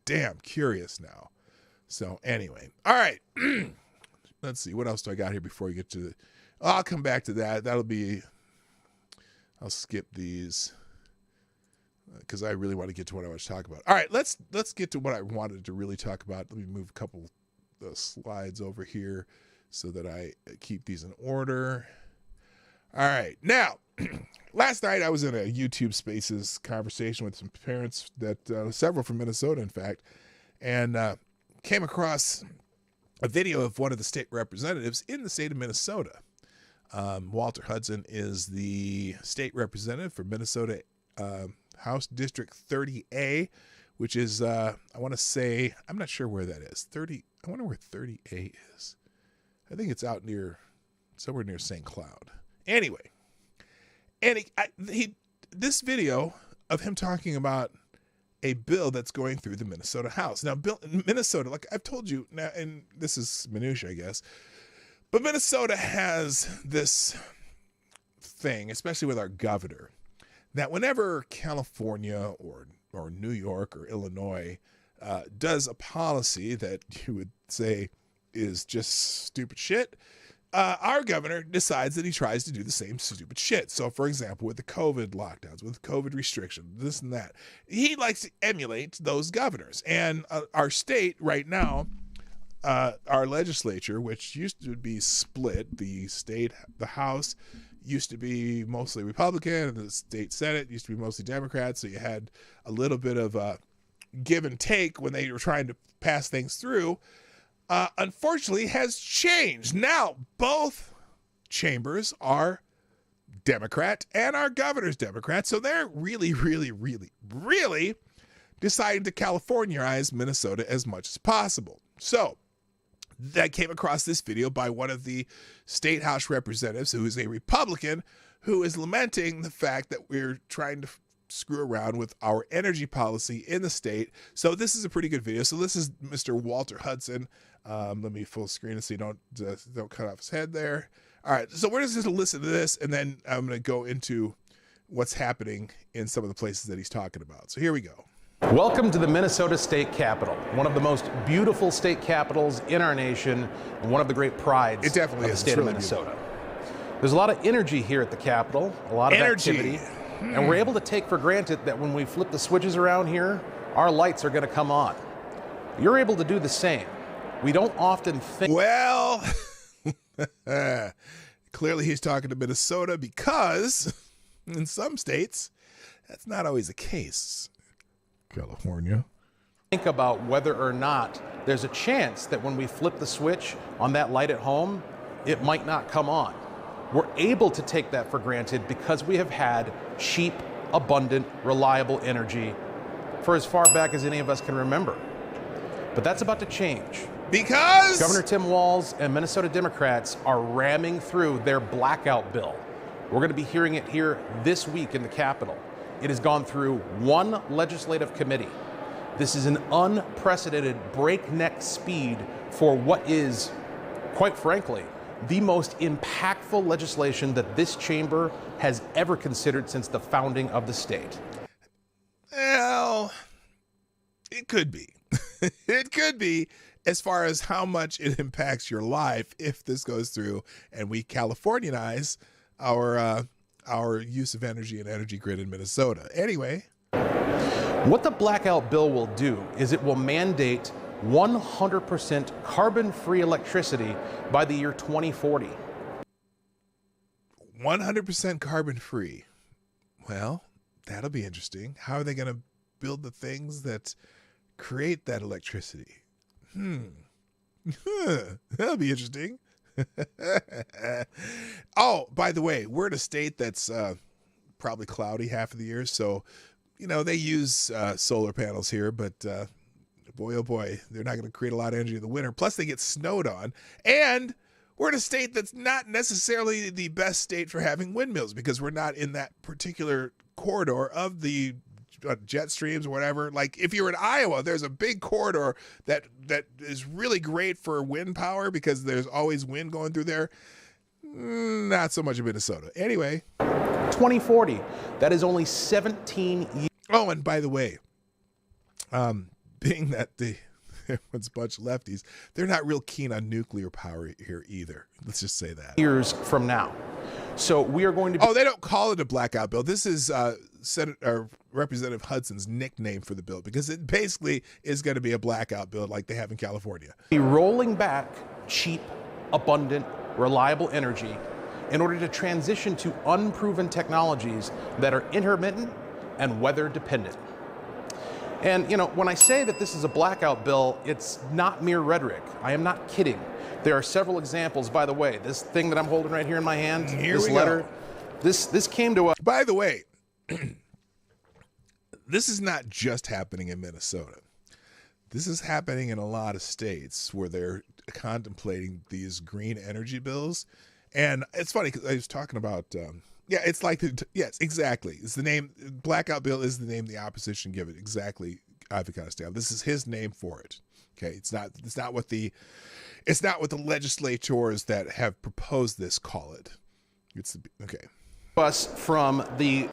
damn curious now. So anyway, all right. Let's see. What else do I got here before you get to the... I'll come back to that. I'll skip these because I really want to get to what I want to talk about. All right, let's get to what I wanted to really talk about. Let me move a couple slides over here so that I keep these in order. All right. Now, last night I was in a YouTube Spaces conversation with some parents that several from Minnesota, in fact, and came across a video of one of the state representatives in the state of Minnesota. Walter Hudson is the state representative for Minnesota House District 30A, which is, I want to say, I'm not sure where that is. I wonder where 30A is. I think it's out somewhere near St. Cloud. Anyway, and this video of him talking about a bill that's going through the Minnesota House. Now, Minnesota, like I've told you now, and this is minutia, I guess, but Minnesota has this thing, especially with our governor, that whenever California or New York or Illinois does a policy that you would say is just stupid shit, our governor decides that he tries to do the same stupid shit. So, for example, with the COVID lockdowns, with COVID restrictions, this and that, he likes to emulate those governors. And our state right now, our legislature, which used to be split, the House used to be mostly Republican, and the state Senate used to be mostly Democrat. So you had a little bit of give and take when they were trying to pass things through. Unfortunately, has changed. Now, both chambers are Democrat and our governor's Democrat. So they're really, really, really, really deciding to Californianize Minnesota as much as possible. So I came across this video by one of the state House representatives who is a Republican, who is lamenting the fact that we're trying to screw around with our energy policy in the state. So this is a pretty good video. So this is Mr. Walter Hudson. Let me full screen it so you don't cut off his head there. All right, so we're just going to listen to this, and then I'm going to go into what's happening in some of the places that he's talking about. So here we go. Welcome to the Minnesota State Capitol, one of the most beautiful state capitals in our nation, and one of the great prides it definitely of the is. state of Minnesota. Beautiful. There's a lot of energy here at the Capitol, a lot of activity, and we're able to take for granted that when we flip the switches around here, our lights are going to come on. You're able to do the same. We don't often think... Well, clearly he's talking to Minnesota because in some states, that's not always the case. California. Think about whether or not there's a chance that when we flip the switch on that light at home, it might not come on. We're able to take that for granted because we have had cheap, abundant, reliable energy for as far back as any of us can remember. But that's about to change. Because Governor Tim Walz and Minnesota Democrats are ramming through their blackout bill. We're going to be hearing it here this week in the Capitol. It has gone through one legislative committee. This is an unprecedented breakneck speed for what is, quite frankly, the most impactful legislation that this chamber has ever considered since the founding of the state. Well, it could be. It could be, as far as how much it impacts your life if this goes through and we Californianize our use of energy and energy grid in Minnesota. Anyway. What the blackout bill will do is it will mandate 100% carbon-free electricity by the year 2040. 100% carbon-free. Well, that'll be interesting. How are they going to build the things that create that electricity? That'll be interesting. Oh, by the way, we're in a state that's probably cloudy half of the year. So, they use solar panels here, but boy, oh boy, they're not going to create a lot of energy in the winter. Plus, they get snowed on. And we're in a state that's not necessarily the best state for having windmills because we're not in that particular corridor of the jet streams or whatever. Like if you're in Iowa, there's a big corridor that is really great for wind power because there's always wind going through there. Not so much in Minnesota. Anyway. 2040, that is only 17 years. Oh, and by the way, being that everyone's a bunch of lefties, they're not real keen on nuclear power here either. Let's just say that. Years from now. So we are going to be... Oh, they don't call it a blackout bill. This is Representative Hudson's nickname for the bill because it basically is going to be a blackout bill like they have in California. Be rolling back cheap, abundant, reliable energy in order to transition to unproven technologies that are intermittent and weather dependent. And, you know, when I say that this is a blackout bill, it's not mere rhetoric. I am not kidding. There are several examples, by the way. This thing that I'm holding right here in my hand, this letter, this came to us. By the way, this is not just happening in Minnesota. This is happening in a lot of states where they're contemplating these green energy bills. And it's funny because I was talking about, it's like, yes, exactly. It's the name, blackout bill is the name the opposition give it. Exactly, avocado style. This is his name for it. Okay, it's not what the legislators that have proposed this call it. Okay. Us from the...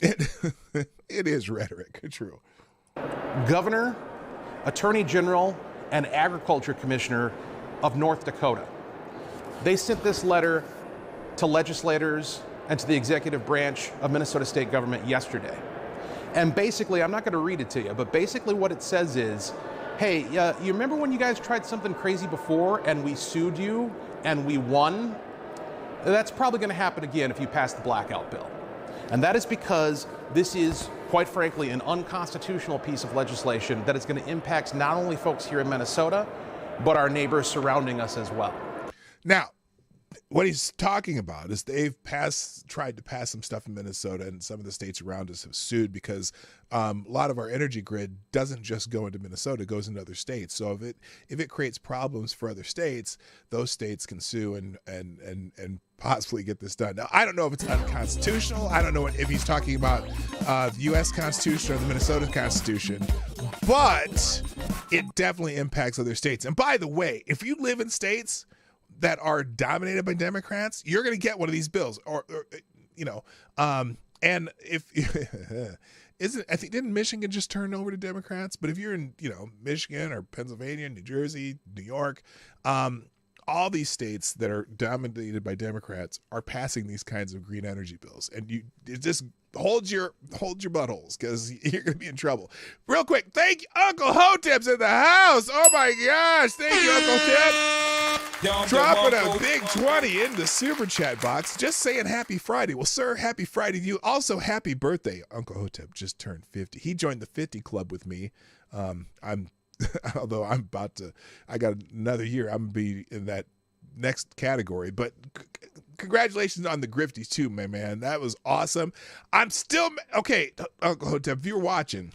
It is rhetoric, true. Governor, Attorney General, and Agriculture Commissioner of North Dakota. They sent this letter to legislators and to the executive branch of Minnesota state government yesterday. And basically, I'm not going to read it to you, but basically what it says is, hey, you remember when you guys tried something crazy before and we sued you and we won? That's probably going to happen again if you pass the blackout bill. And that is because this is, quite frankly, an unconstitutional piece of legislation that is going to impact not only folks here in Minnesota, but our neighbors surrounding us as well. Now, what he's talking about is they've tried to pass some stuff in Minnesota, and some of the states around us have sued because a lot of our energy grid doesn't just go into Minnesota; it goes into other states. So if it creates problems for other states, those states can sue and possibly get this done. Now, I don't know if it's unconstitutional. I don't know if he's talking about the U.S. Constitution or the Minnesota Constitution, but it definitely impacts other states. And by the way, if you live in states that are dominated by Democrats, you're going to get one of these bills, and if didn't Michigan just turn over to Democrats? But if you're in, Michigan or Pennsylvania, New Jersey, New York, all these states that are dominated by Democrats are passing these kinds of green energy bills, and it just hold your buttholes because you're going to be in trouble. Real quick, thank you, Uncle Hotep's in the house. Oh my gosh, thank you, Uncle Hotep. Dropping a big 20 in the super chat box. Just saying happy Friday. Well, sir, happy Friday to you. Also, happy birthday. Uncle Hotep just turned 50. He joined the 50 club with me. Although I got another year. I'm going to be in that next category. But congratulations on the Grifties too, my man. That was awesome. I'm still, okay, Uncle Hotep, if you're watching,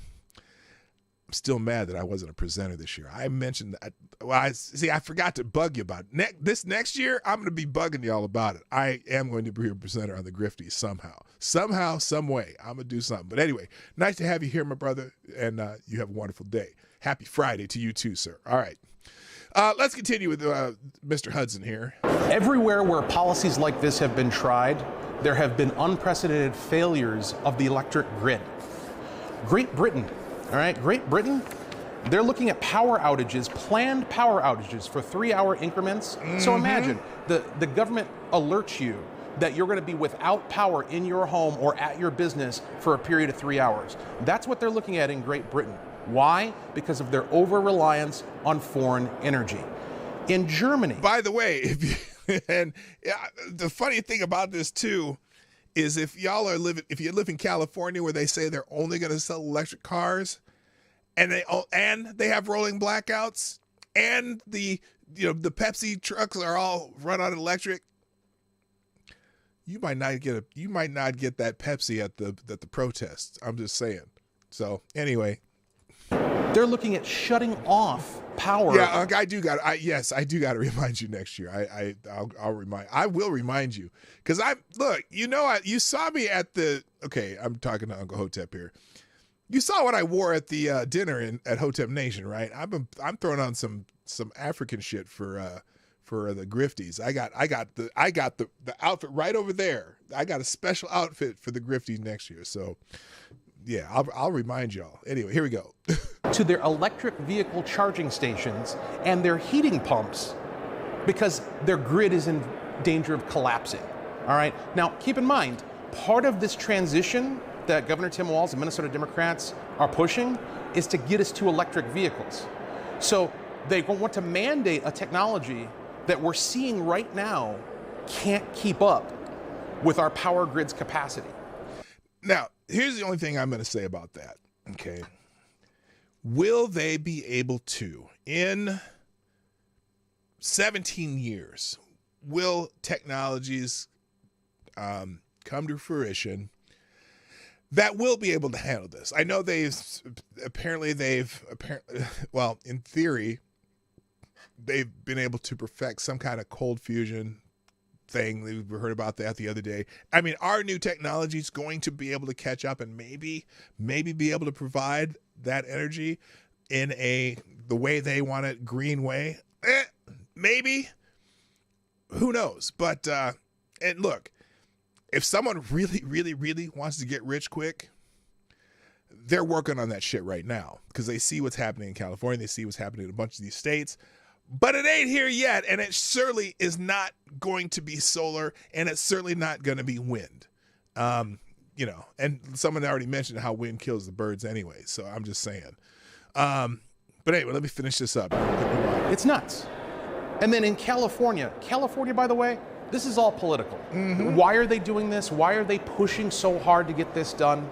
I'm still mad that I wasn't a presenter this year. I mentioned that. Well, I forgot to bug you about it. This next year, I'm going to be bugging y'all about it. I am going to be a presenter on the Grifties somehow, some way. I'm going to do something. But anyway, nice to have you here, my brother, and you have a wonderful day. Happy Friday to you too, sir. All right. Let's continue with Mr. Hudson here. Everywhere where policies like this have been tried, there have been unprecedented failures of the electric grid. Great Britain, they're looking at power outages, planned power outages for 3-hour increments. Mm-hmm. So imagine the government alerts you that you're going to be without power in your home or at your business for a period of 3 hours. That's what they're looking at in Great Britain. Why? Because of their over-reliance on foreign energy. In Germany... By the way, the funny thing about this, too, is if you live in California where they say they're only going to sell electric cars, and they have rolling blackouts, and the Pepsi trucks are all run on electric, you might not get that Pepsi at the protests. I'm just saying. So anyway... They're looking at shutting off power. Yeah, I do got to remind you next year. I will remind you because you saw me at the. Okay, I'm talking to Uncle Hotep here. You saw what I wore at the dinner at Hotep Nation, right? I'm throwing on some African shit for the Grifties. I got the outfit right over there. I got a special outfit for the Grifties next year. So yeah, I'll remind y'all. Anyway, here we go. To their electric vehicle charging stations and their heating pumps because their grid is in danger of collapsing. All right. Now, keep in mind, part of this transition that Governor Tim Walz and Minnesota Democrats are pushing is to get us to electric vehicles. So they want to mandate a technology that we're seeing right now can't keep up with our power grid's capacity. Now, here's the only thing I'm going to say about that, okay? Will they be able to, in 17 years, will technologies come to fruition that will be able to handle this? I know well, in theory, they've been able to perfect some kind of cold fusion thing. We heard about that the other day. I mean, our new technology is going to be able to catch up and maybe be able to provide that energy in the way they want it, green way. Maybe. Who knows? But and look, if someone really, really, really wants to get rich quick, they're working on that shit right now because they see what's happening in California. They see what's happening in a bunch of these states. But it ain't here yet, and it certainly is not going to be solar, and it's certainly not going to be wind. And someone already mentioned how wind kills the birds anyway, so I'm just saying. But anyway, let me finish this up. It's nuts. And then in California, by the way, this is all political. Mm-hmm. Why are they doing this? Why are they pushing so hard to get this done?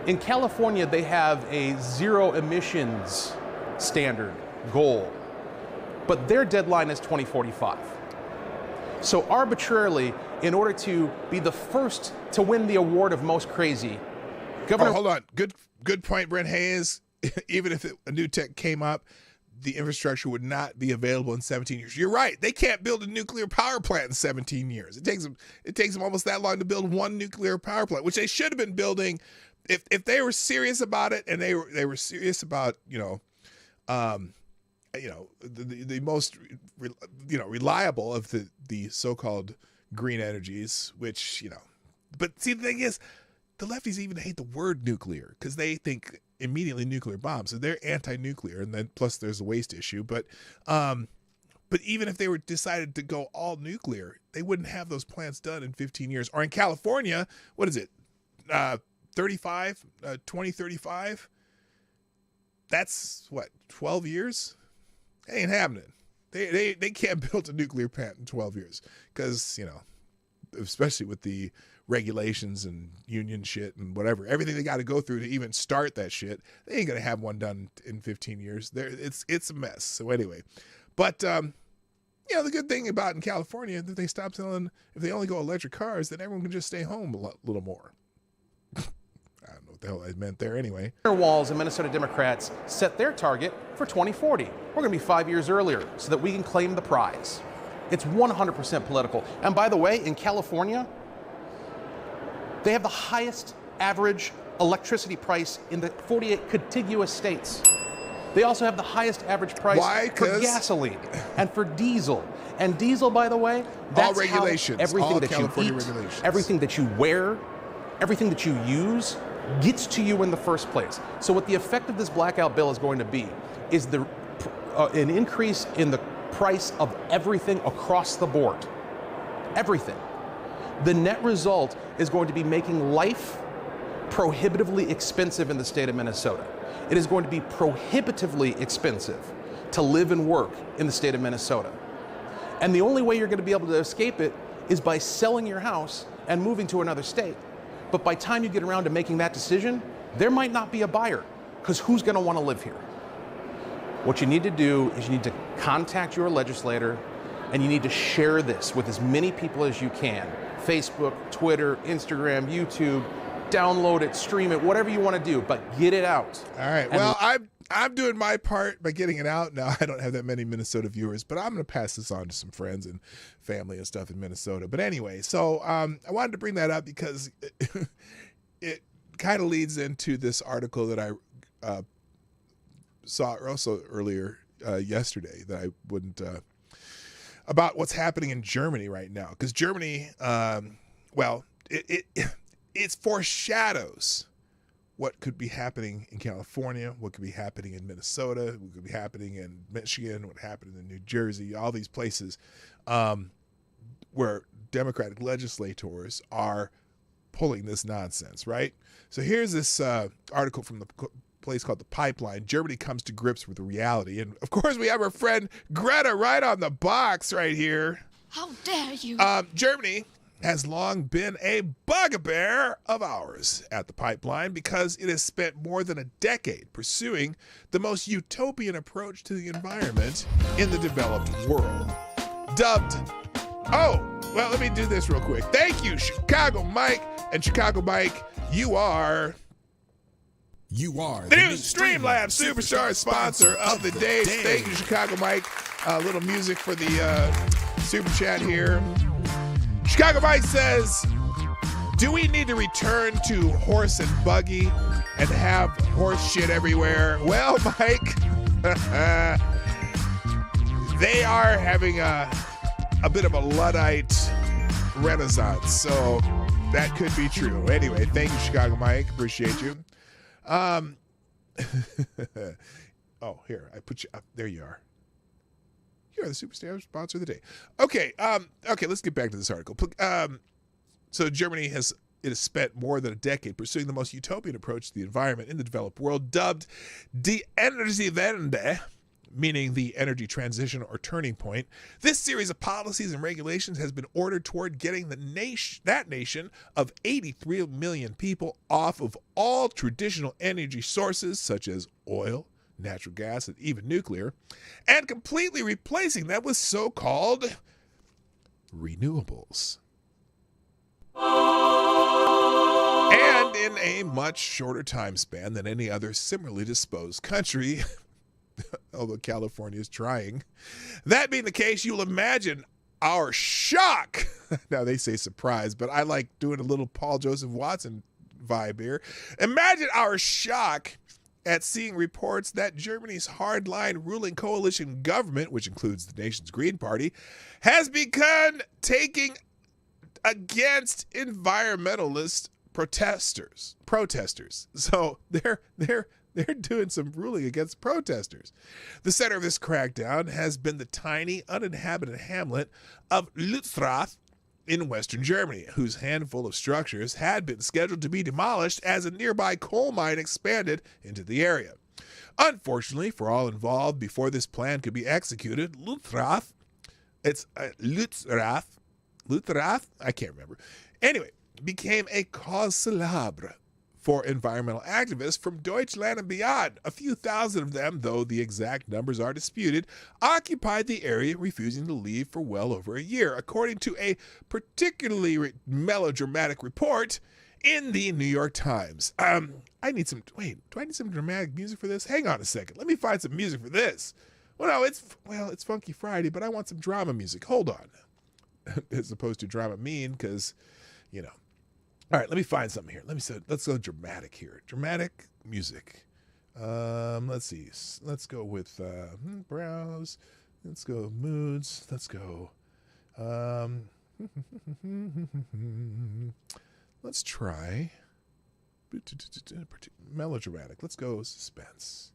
In California, they have a zero emissions standard goal, but their deadline is 2045. So arbitrarily, in order to be the first to win the award of most crazy, Governor... hold on. Good point, Brent Hayes. Even if a new tech came up, the infrastructure would not be available in 17 years. You're right. They can't build a nuclear power plant in 17 years. It takes them almost that long to build one nuclear power plant, which they should have been building if they were serious about it, and they were serious about the most reliable of the so-called green energies, which But see, the thing is, the lefties even hate the word nuclear because they think immediately nuclear bombs. So they're anti-nuclear, and then plus there's the waste issue. But even if they were decided to go all nuclear, they wouldn't have those plants done in 15 years. Or in California, what is it? 2035? That's what, 12 years? It ain't happening. They can't build a nuclear plant in 12 years because, especially with the regulations and union shit and whatever, everything they got to go through to even start that shit, they ain't going to have one done in 15 years. It's a mess. So anyway, but, the good thing about in California, that they stop selling, if they only go electric cars, then everyone can just stay home a little more. I don't know what the hell I meant there anyway. Walz and Minnesota Democrats set their target for 2040. We're going to be 5 years earlier so that we can claim the prize. It's 100% political. And by the way, in California, they have the highest average electricity price in the 48 contiguous states. They also have the highest average price for gasoline and for diesel. And diesel, by the way, that's all regulations, everything all that California you eat, regulations. Everything that you wear, everything that you use gets to you in the first place. So what the effect of this blackout bill is going to be is an increase in the price of everything across the board. Everything. The net result is going to be making life prohibitively expensive in the state of Minnesota. It is going to be prohibitively expensive to live and work in the state of Minnesota. And the only way you're going to be able to escape it is by selling your house and moving to another state. But by the time you get around to making that decision, there might not be a buyer, because who's going to want to live here? What you need to do is you need to contact your legislator, and you need to share this with as many people as you can. Facebook, Twitter, Instagram, YouTube. download it, stream it, whatever you want to do, but get it out. All right. Well, I'm doing my part by getting it out. Now, I don't have that many Minnesota viewers, but I'm going to pass this on to some friends and family and stuff in Minnesota. But anyway, so I wanted to bring that up because it kind of leads into this article that I saw also earlier yesterday that I wouldn't about what's happening in Germany right now. Because Germany, it foreshadows what could be happening in California, what could be happening in Minnesota, what could be happening in Michigan, what happened in New Jersey, all these places where Democratic legislators are pulling this nonsense, right? So here's this article from the place called The Pipeline. Germany comes to grips with the reality. And, of course, we have our friend Greta right on the box right here. How dare you? Germany has long been a bugbear of ours at the Pipeline because it has spent more than a decade pursuing the most utopian approach to the environment in the developed world. Dubbed, let me do this real quick. Thank you, Chicago Mike. And Chicago Mike, you are the new Streamlabs Superstar sponsor of the day. Thank you, Chicago Mike. A little music for the super chat here. Chicago Mike says, do we need to return to horse and buggy and have horse shit everywhere? Well, Mike, they are having a bit of a Luddite renaissance, so that could be true. Anyway, thank you, Chicago Mike. Appreciate you. Here, I put you up. There you are. You are the Superstar sponsor of the day. Okay, let's get back to this article. So Germany has spent more than a decade pursuing the most utopian approach to the environment in the developed world, dubbed Die Energiewende, meaning the energy transition or turning point. This series of policies and regulations has been ordered toward getting that nation of 83 million people off of all traditional energy sources such as oil, natural gas, and even nuclear, and completely replacing them with so-called renewables. And in a much shorter time span than any other similarly disposed country, although California is trying. That being the case, you'll imagine our shock. Now they say surprise, but I like doing a little Paul Joseph Watson vibe here. Imagine our shock at seeing reports that Germany's hardline ruling coalition government, which includes the nation's Green Party, has begun taking against environmentalist protesters. So they're doing some ruling against protesters. The center of this crackdown has been the tiny, uninhabited hamlet of Lützerath in western Germany, whose handful of structures had been scheduled to be demolished as a nearby coal mine expanded into the area. Unfortunately for all involved, before this plan could be executed, Lützerath, I can't remember. Anyway, became a cause célèbre for environmental activists from Deutschland and beyond. A few thousand of them, though the exact numbers are disputed, occupied the area, refusing to leave for well over a year, according to a particularly melodramatic report in the New York Times. Do I need some dramatic music for this? Hang on a second. Let me find some music for this. It's Funky Friday, but I want some drama music. Hold on. As opposed to drama mean, because, All right, let me find something here. Let's go dramatic here. Dramatic music. Let's see. Let's go with browse. Let's go moods. Let's go. Let's try melodramatic. Let's go suspense.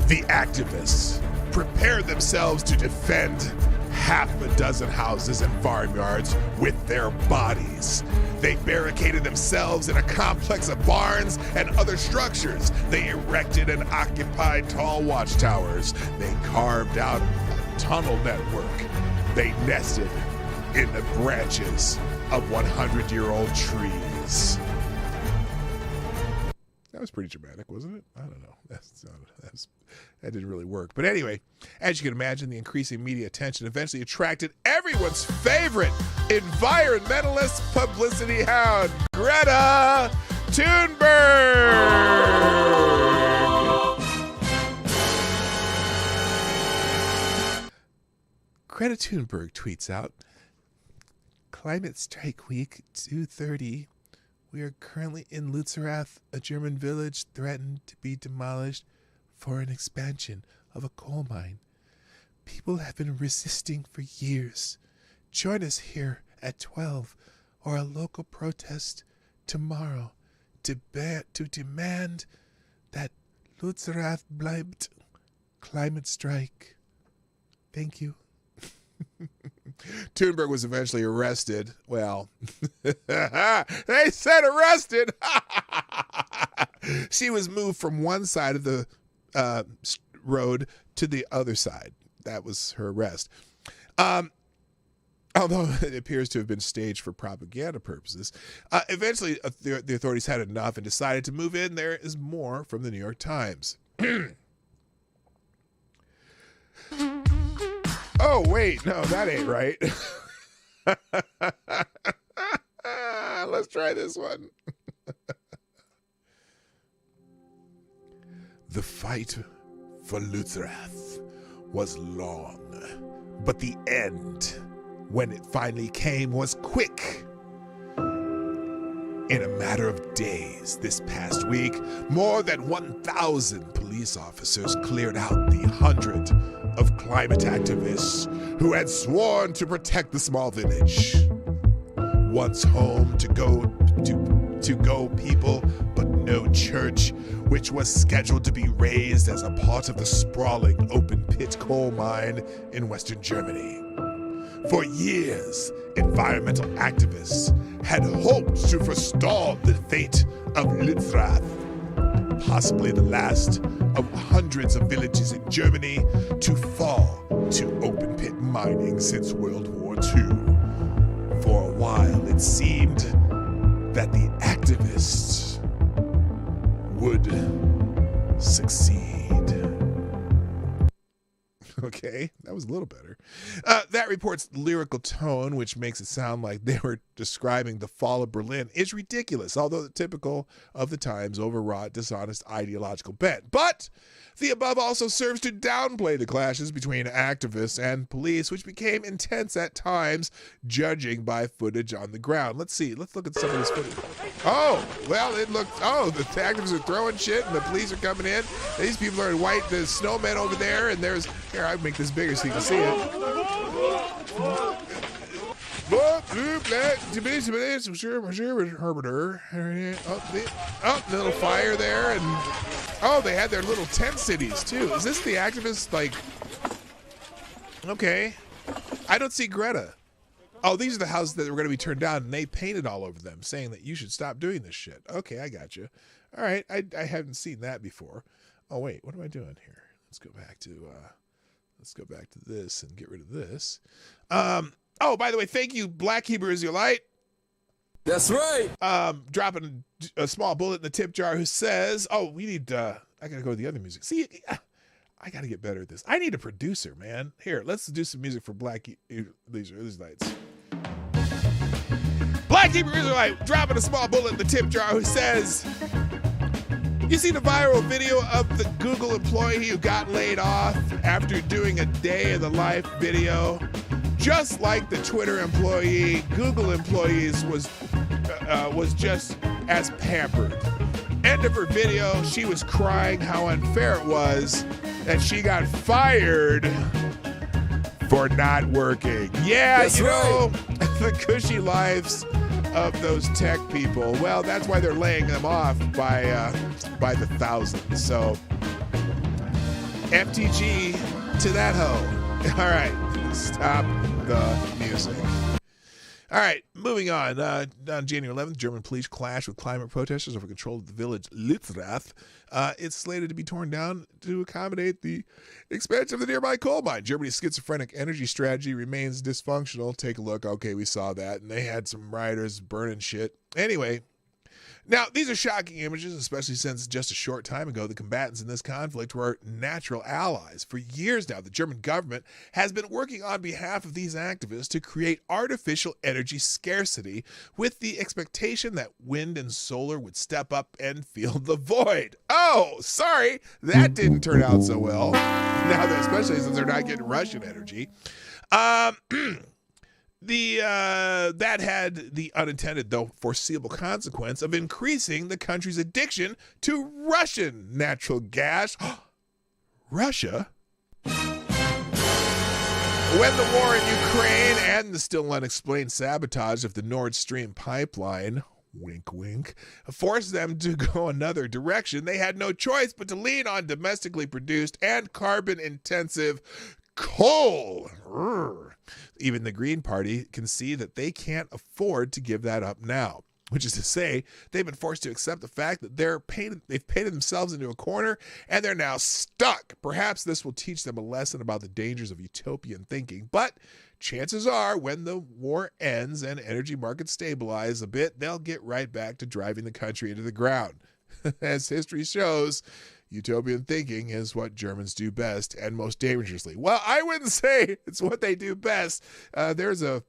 The activists prepared themselves to defend half a dozen houses and farmyards with their bodies. They barricaded themselves in a complex of barns and other structures. They erected and occupied tall watchtowers. They carved out a tunnel network. They nested in the branches of 100-year-old trees. That was pretty dramatic, wasn't it? I don't know. That didn't really work. But anyway, as you can imagine, the increasing media attention eventually attracted everyone's favorite environmentalist publicity hound, Greta Thunberg. Greta Thunberg tweets out, Climate Strike Week 2:30. We are currently in Lützerath, a German village threatened to be demolished for an expansion of a coal mine. People have been resisting for years. Join us here at 12 or a local protest tomorrow to demand that Lützerath bleibt. Climate strike. Thank you. Thunberg was eventually arrested. Well, they said arrested. She was moved from one side of the road to the other side. That was her arrest. Although it appears to have been staged for propaganda purposes. Eventually, the authorities had enough and decided to move in. There is more from the New York Times. Oh, wait. No, that ain't right. Let's try this one. The fight for Lützerath was long, but the end, when it finally came, was quick. In a matter of days this past week, more than 1,000 police officers cleared out the 100 of climate activists who had sworn to protect the small village. Once home to go people, but no church, which was scheduled to be raised as a part of the sprawling open pit coal mine in Western Germany. For years, environmental activists had hoped to forestall the fate of Lützerath, possibly the last of hundreds of villages in Germany to fall to open pit mining since World War II. For a while, it seemed that the activists would succeed. Okay, that was a little better. That report's lyrical tone, which makes it sound like they were describing the fall of Berlin, is ridiculous, although typical of the time's overwrought, dishonest ideological bent. But the above also serves to downplay the clashes between activists and police, which became intense at times, judging by footage on the ground. Let's see. Let's look at some of this footage. Oh, well, the activists are throwing shit and the police are coming in. These people are in white, the snowmen over there, and there's, here, I'll make this bigger so you can see it. Little fire there, and they had their little tent cities too. Is this the activists? Like, okay, I don't see Greta. Oh, these are the houses that were going to be turned down, and they painted all over them, saying that you should stop doing this shit. Okay, I got you. All right, I haven't seen that before. Oh wait, what am I doing here? Let's go back to this and get rid of this. Oh, by the way, thank you, Black Hebrew Israelite. That's right. Dropping a small bullet in the tip jar, who says, I gotta go to the other music. See, I gotta get better at this. I need a producer, man. Here, let's do some music for Black Israelites. Black Hebrew Israelite dropping a small bullet in the tip jar, who says, you see the viral video of the Google employee who got laid off after doing a day in the life video? Just like the Twitter employee, Google employees was just as pampered. End of her video, she was crying how unfair it was that she got fired for not working. Yeah, that's right. The cushy lives of those tech people. Well, that's why they're laying them off by the thousands. So, FTG to that hoe. All right, stop the music. All right, moving on. On January 11th, German police clashed with climate protesters over control of the village Lützerath. It's slated to be torn down to accommodate the expansion of the nearby coal mine. Germany's schizophrenic energy strategy remains dysfunctional. Take a look. Okay, we saw that. And they had some rioters burning shit. Anyway, Now, these are shocking images, especially since just a short time ago, the combatants in this conflict were natural allies. For years now, the German government has been working on behalf of these activists to create artificial energy scarcity with the expectation that wind and solar would step up and fill the void. Oh, sorry, that didn't turn out so well. Now, especially since they're not getting Russian energy. That had the unintended, though foreseeable consequence of increasing the country's addiction to Russian natural gas. Russia? When the war in Ukraine and the still unexplained sabotage of the Nord Stream pipeline, wink, wink, forced them to go another direction, they had no choice but to lean on domestically produced and carbon-intensive coal. Even the Green Party can see that they can't afford to give that up now, which is to say they've been forced to accept the fact that they've painted themselves into a corner and they're now stuck. Perhaps this will teach them a lesson about the dangers of utopian thinking, but chances are when the war ends and energy markets stabilize a bit, they'll get right back to driving the country into the ground. As history shows, utopian thinking is what Germans do best and most dangerously. Well, I wouldn't say it's what they do best. There's a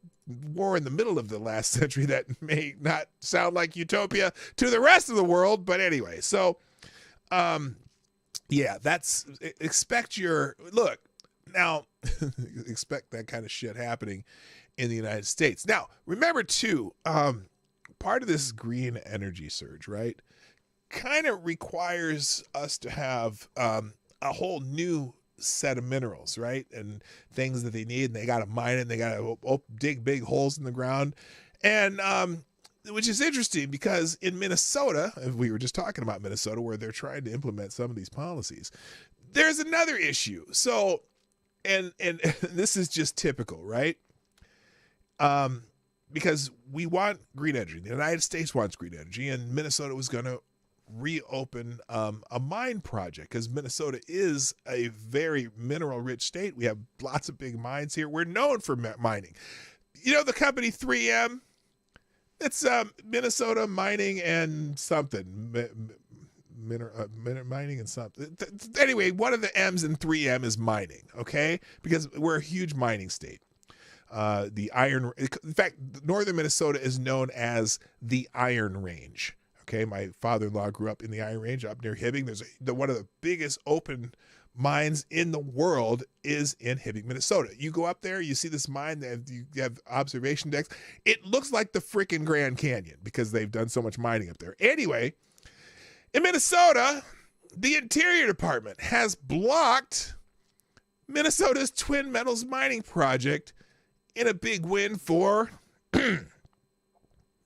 war in the middle of the last century that may not sound like utopia to the rest of the world. But anyway, so, yeah, expect that kind of shit happening in the United States. Now, remember, too, part of this green energy surge, right, kind of requires us to have a whole new set of minerals, right? And things that they need, and they got to mine it, and they got to dig big holes in the ground. And which is interesting because in Minnesota, we were just talking about Minnesota, where they're trying to implement some of these policies, there's another issue. So, and this is just typical, right? Because we want green energy. The United States wants green energy, and Minnesota was going to reopen a mine project because Minnesota is a very mineral rich state. We have lots of big mines here. We're known for mining. You know the company 3M? It's Minnesota Mining and something. Mining and something. Anyway, one of the M's in 3M is mining, okay? Because we're a huge mining state. In fact, northern Minnesota is known as the Iron Range. Okay, my father-in-law grew up in the Iron Range up near Hibbing. There's one of the biggest open mines in the world is in Hibbing, Minnesota. You go up there, you see this mine, you have observation decks. It looks like the freaking Grand Canyon because they've done so much mining up there. Anyway, in Minnesota, the Interior Department has blocked Minnesota's Twin Metals mining project in a big win for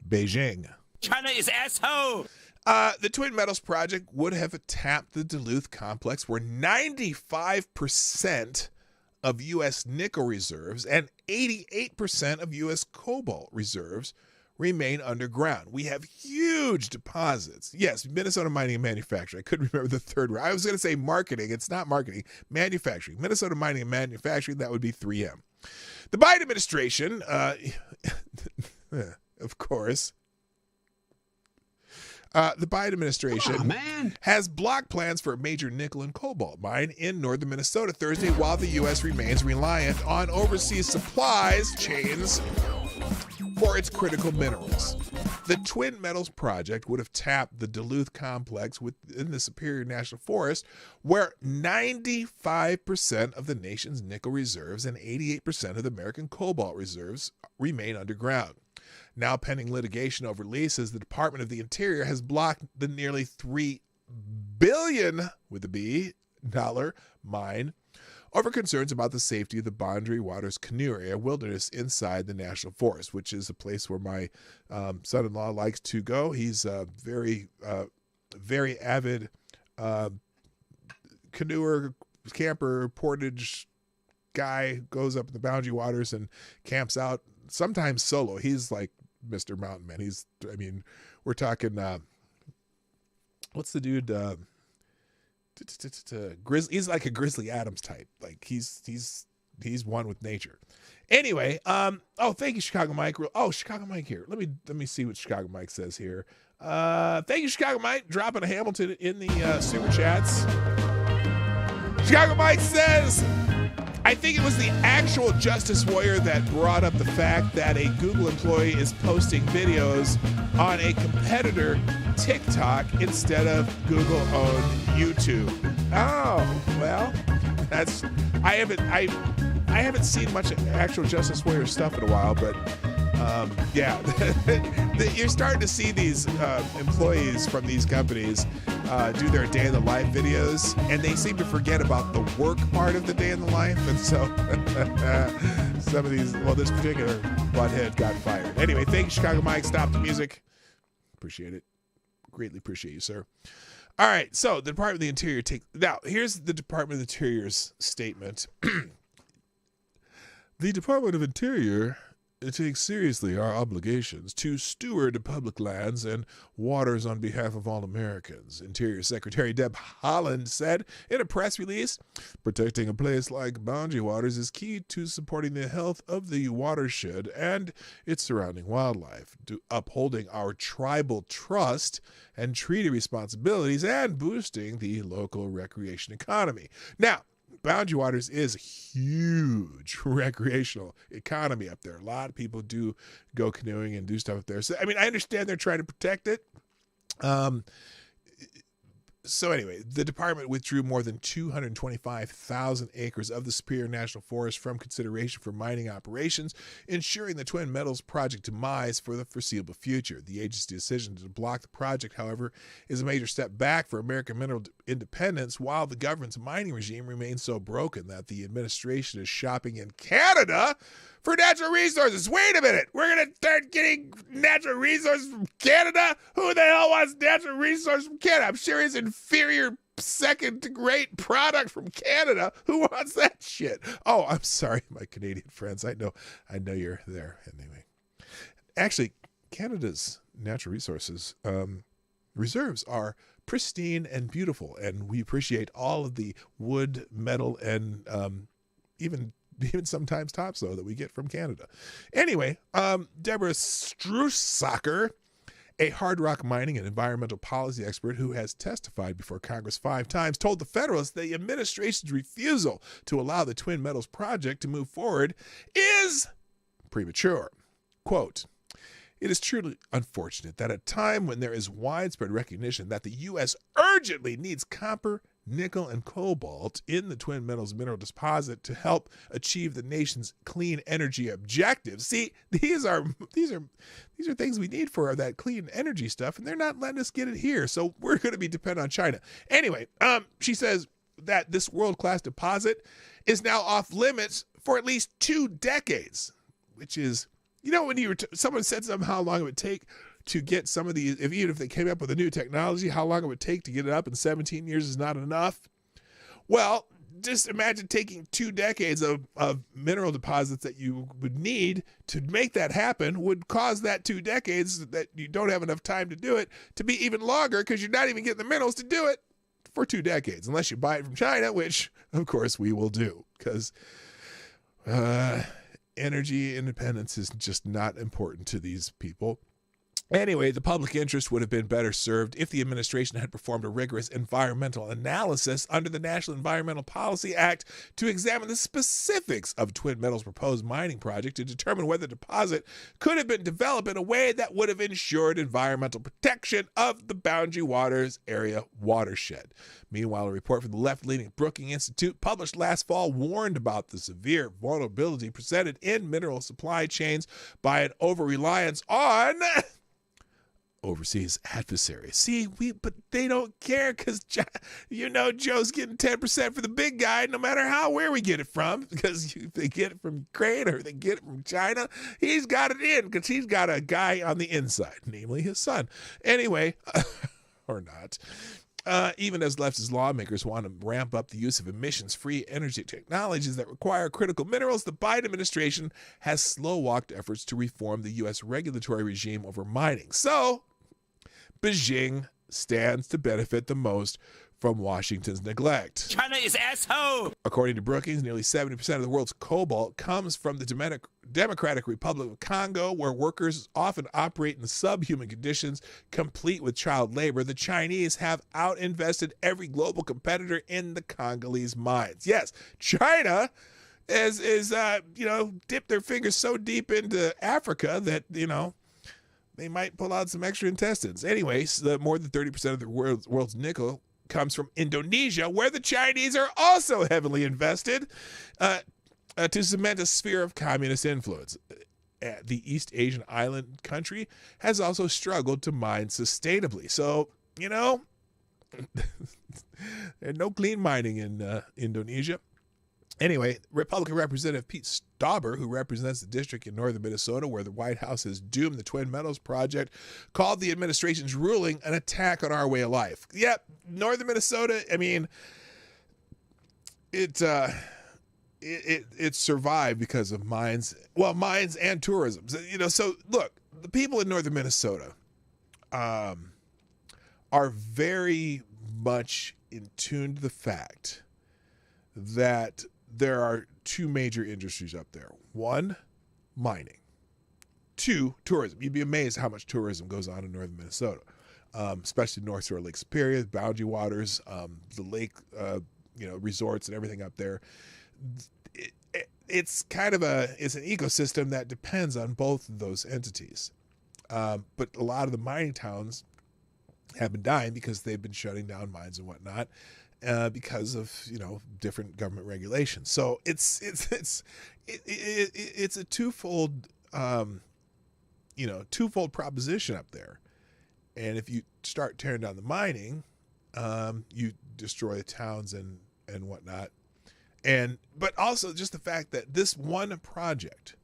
Beijing. China is asshole. The Twin Metals project would have tapped the Duluth complex where 95% of U.S. nickel reserves and 88% of U.S. cobalt reserves remain underground. We have huge deposits. Yes, Minnesota Mining and Manufacturing. I couldn't remember the third word. I was going to say marketing. It's not marketing. Manufacturing. Minnesota Mining and Manufacturing, that would be 3M. The Biden administration, of course, the Biden administration has blocked plans for a major nickel and cobalt mine in northern Minnesota Thursday while the U.S. remains reliant on overseas supplies chains for its critical minerals. The Twin Metals project would have tapped the Duluth complex within the Superior National Forest, where 95% of the nation's nickel reserves and 88% of the American cobalt reserves remain underground. Now pending litigation over leases, the Department of the Interior has blocked the nearly $3 billion, with a B, dollar mine over concerns about the safety of the Boundary Waters Canoe Area wilderness inside the National Forest, which is a place where my son-in-law likes to go. He's a very avid canoeer, camper, portage guy, goes up in the Boundary Waters and camps out, sometimes solo. He's like Mr. Mountain Man. We're talking, what's the dude? He's like a Grizzly Adams type. Like he's one with nature. Anyway, thank you, Chicago Mike. Chicago Mike here. Let me see what Chicago Mike says here. Thank you, Chicago Mike, dropping a Hamilton in the super chats. Chicago Mike says, I think it was the actual Justice Warrior that brought up the fact that a Google employee is posting videos on a competitor TikTok instead of Google-owned YouTube. Oh, well, that's I haven't seen much actual Justice Warrior stuff in a while, but yeah, you're starting to see these employees from these companies do their day in the life videos, and they seem to forget about the work part of the day in the life, and so some of these, well, this particular butthead got fired. Anyway, thank you, Chicago Mike. Stop the music. Appreciate it. Greatly appreciate you, sir. All right, so the Department of the Interior now, here's the Department of the Interior's statement. The Department of Interior takes seriously our obligations to steward public lands and waters on behalf of all Americans. Interior Secretary Deb Haaland said in a press release, protecting a place like Boundary Waters is key to supporting the health of the watershed and its surrounding wildlife, to upholding our tribal trust and treaty responsibilities, and boosting the local recreation economy. Now, Boundary Waters is a huge recreational economy up there. A lot of people do go canoeing and do stuff up there. So, I mean, I understand they're trying to protect it. So anyway, the department withdrew more than 225,000 acres of the Superior National Forest from consideration for mining operations, ensuring the Twin Metals project demise for the foreseeable future. The agency's decision to block the project, however, is a major step back for American mineral independence, while the government's mining regime remains so broken that the administration is shopping in Canada for natural resources. Wait a minute. We're going to start getting natural resources from Canada? Who the hell wants natural resources from Canada? I'm sure it's inferior second-rate product from Canada. Who wants that shit? Oh, I'm sorry, my Canadian friends. I know you're there. Anyway, actually, Canada's natural resources reserves are pristine and beautiful, and we appreciate all of the wood, metal, and even sometimes topsoil that we get from Canada. Anyway, Deborah Strussacker, a hard rock mining and environmental policy expert who has testified before Congress 5 times, told the Federalist the administration's refusal to allow the Twin Metals project to move forward is premature. Quote, "It is truly unfortunate that at a time when there is widespread recognition that the U.S. urgently needs copper, nickel, and cobalt in the Twin Metals mineral deposit to help achieve the nation's clean energy objectives." See, these are things we need for that clean energy stuff, and they're not letting us get it here. So we're going to be dependent on China. Anyway, she says that this world-class deposit is now off limits for at least 2 decades, which is, you know, when someone said something, how long it would take to get some of these, even if they came up with a new technology, how long it would take to get it up, and 17 years is not enough. Well, just imagine taking 2 decades of mineral deposits that you would need to make that happen would cause that 2 decades that you don't have enough time to do it to be even longer, because you're not even getting the minerals to do it for 2 decades, unless you buy it from China, which, of course, we will do, because energy independence is just not important to these people. Anyway, the public interest would have been better served if the administration had performed a rigorous environmental analysis under the National Environmental Policy Act to examine the specifics of Twin Metals' proposed mining project to determine whether the deposit could have been developed in a way that would have ensured environmental protection of the Boundary Waters area watershed. Meanwhile, a report from the left-leaning Brookings Institute published last fall warned about the severe vulnerability presented in mineral supply chains by an over-reliance on overseas adversaries. See, but they don't care, because Joe's getting 10% for the big guy, no matter where we get it from, because if they get it from Ukraine or they get it from China, he's got it in, because he's got a guy on the inside, namely his son. Anyway, or not. Even as leftist lawmakers want to ramp up the use of emissions-free energy technologies that require critical minerals, the Biden administration has slow-walked efforts to reform the U.S. regulatory regime over mining. So, Beijing stands to benefit the most from Washington's neglect. China is asshole. According to Brookings, nearly 70% of the world's cobalt comes from the Democratic Republic of Congo, where workers often operate in subhuman conditions, complete with child labor. The Chinese have out-invested every global competitor in the Congolese mines. Yes, China is dipped their fingers so deep into Africa that, they might pull out some extra intestines. Anyways, more than 30% of the world's nickel comes from Indonesia, where the Chinese are also heavily invested to cement a sphere of communist influence. The East Asian island country has also struggled to mine sustainably. So, there's no clean mining in Indonesia. Anyway, Republican Representative Pete Stauber, who represents the district in northern Minnesota where the White House has doomed the Twin Metals project, called the administration's ruling an attack on our way of life. Yep, northern Minnesota, it survived because of mines and tourism. So look, the people in northern Minnesota are very much in tune to the fact that there are two major industries up there. One, mining. Two, tourism. You'd be amazed how much tourism goes on in northern Minnesota, especially North Shore Lake Superior, Boundary Waters, the lake, resorts and everything up there. It's kind of it's an ecosystem that depends on both of those entities. But a lot of the mining towns have been dying because they've been shutting down mines and whatnot. Because of different government regulations, so it's a twofold proposition up there, and if you start tearing down the mining, you destroy the towns and whatnot, but also just the fact that this one project,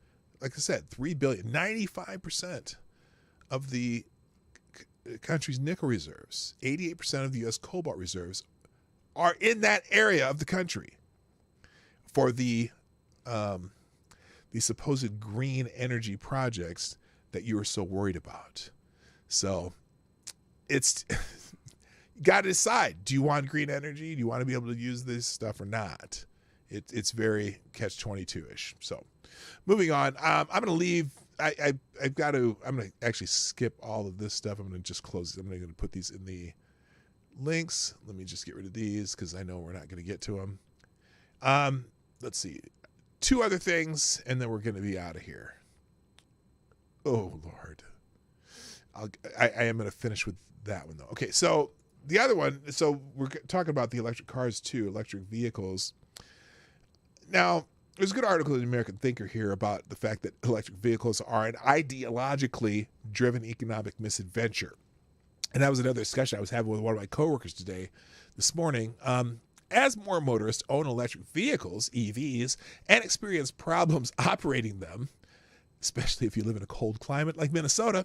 like I said, $3 billion, 95% of the country's nickel reserves, 88% of the U.S. cobalt reserves are in that area of the country for the supposed green energy projects that you were so worried about. So it's you got to decide: do you want green energy? Do you want to be able to use this stuff or not? It's very catch-22ish. So moving on, I'm going to leave. I'm going to actually skip all of this stuff. I'm going to just close it. I'm going to put these in the links. Let me just get rid of these because I know we're not going to get to them. Let's see. Two other things, and then we're going to be out of here. Oh, Lord. I am going to finish with that one, though. Okay, so the other one, so we're talking about the electric cars, too, electric vehicles. Now, there's a good article in the American Thinker here about the fact that electric vehicles are an ideologically driven economic misadventure. And that was another discussion I was having with one of my coworkers this morning. As more motorists own electric vehicles, EVs, and experience problems operating them, especially if you live in a cold climate like Minnesota,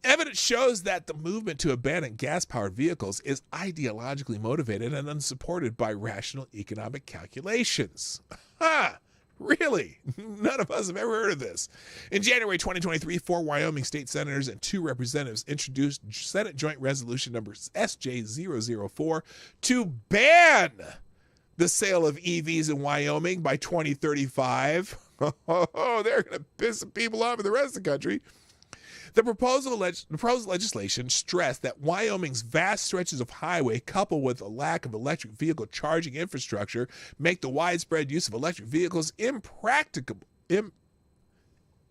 evidence shows that the movement to abandon gas-powered vehicles is ideologically motivated and unsupported by rational economic calculations. Ha! Really? None of us have ever heard of this. In January 2023, 4 Wyoming state senators and 2 representatives introduced Senate Joint Resolution number SJ004 to ban the sale of EVs in Wyoming by 2035. Oh, they're going to piss some people off in the rest of the country. The proposed legislation stressed that Wyoming's vast stretches of highway, coupled with a lack of electric vehicle charging infrastructure, make the widespread use of electric vehicles impracticable.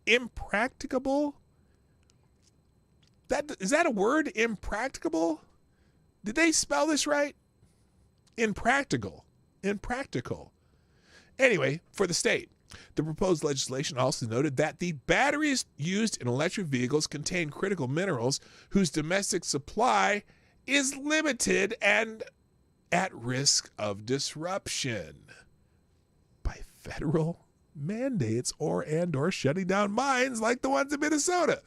Impracticable? Is that a word? Impracticable? Did they spell this right? Impractical. Anyway, for the state. The proposed legislation also noted that the batteries used in electric vehicles contain critical minerals whose domestic supply is limited and at risk of disruption by federal mandates or shutting down mines like the ones in Minnesota.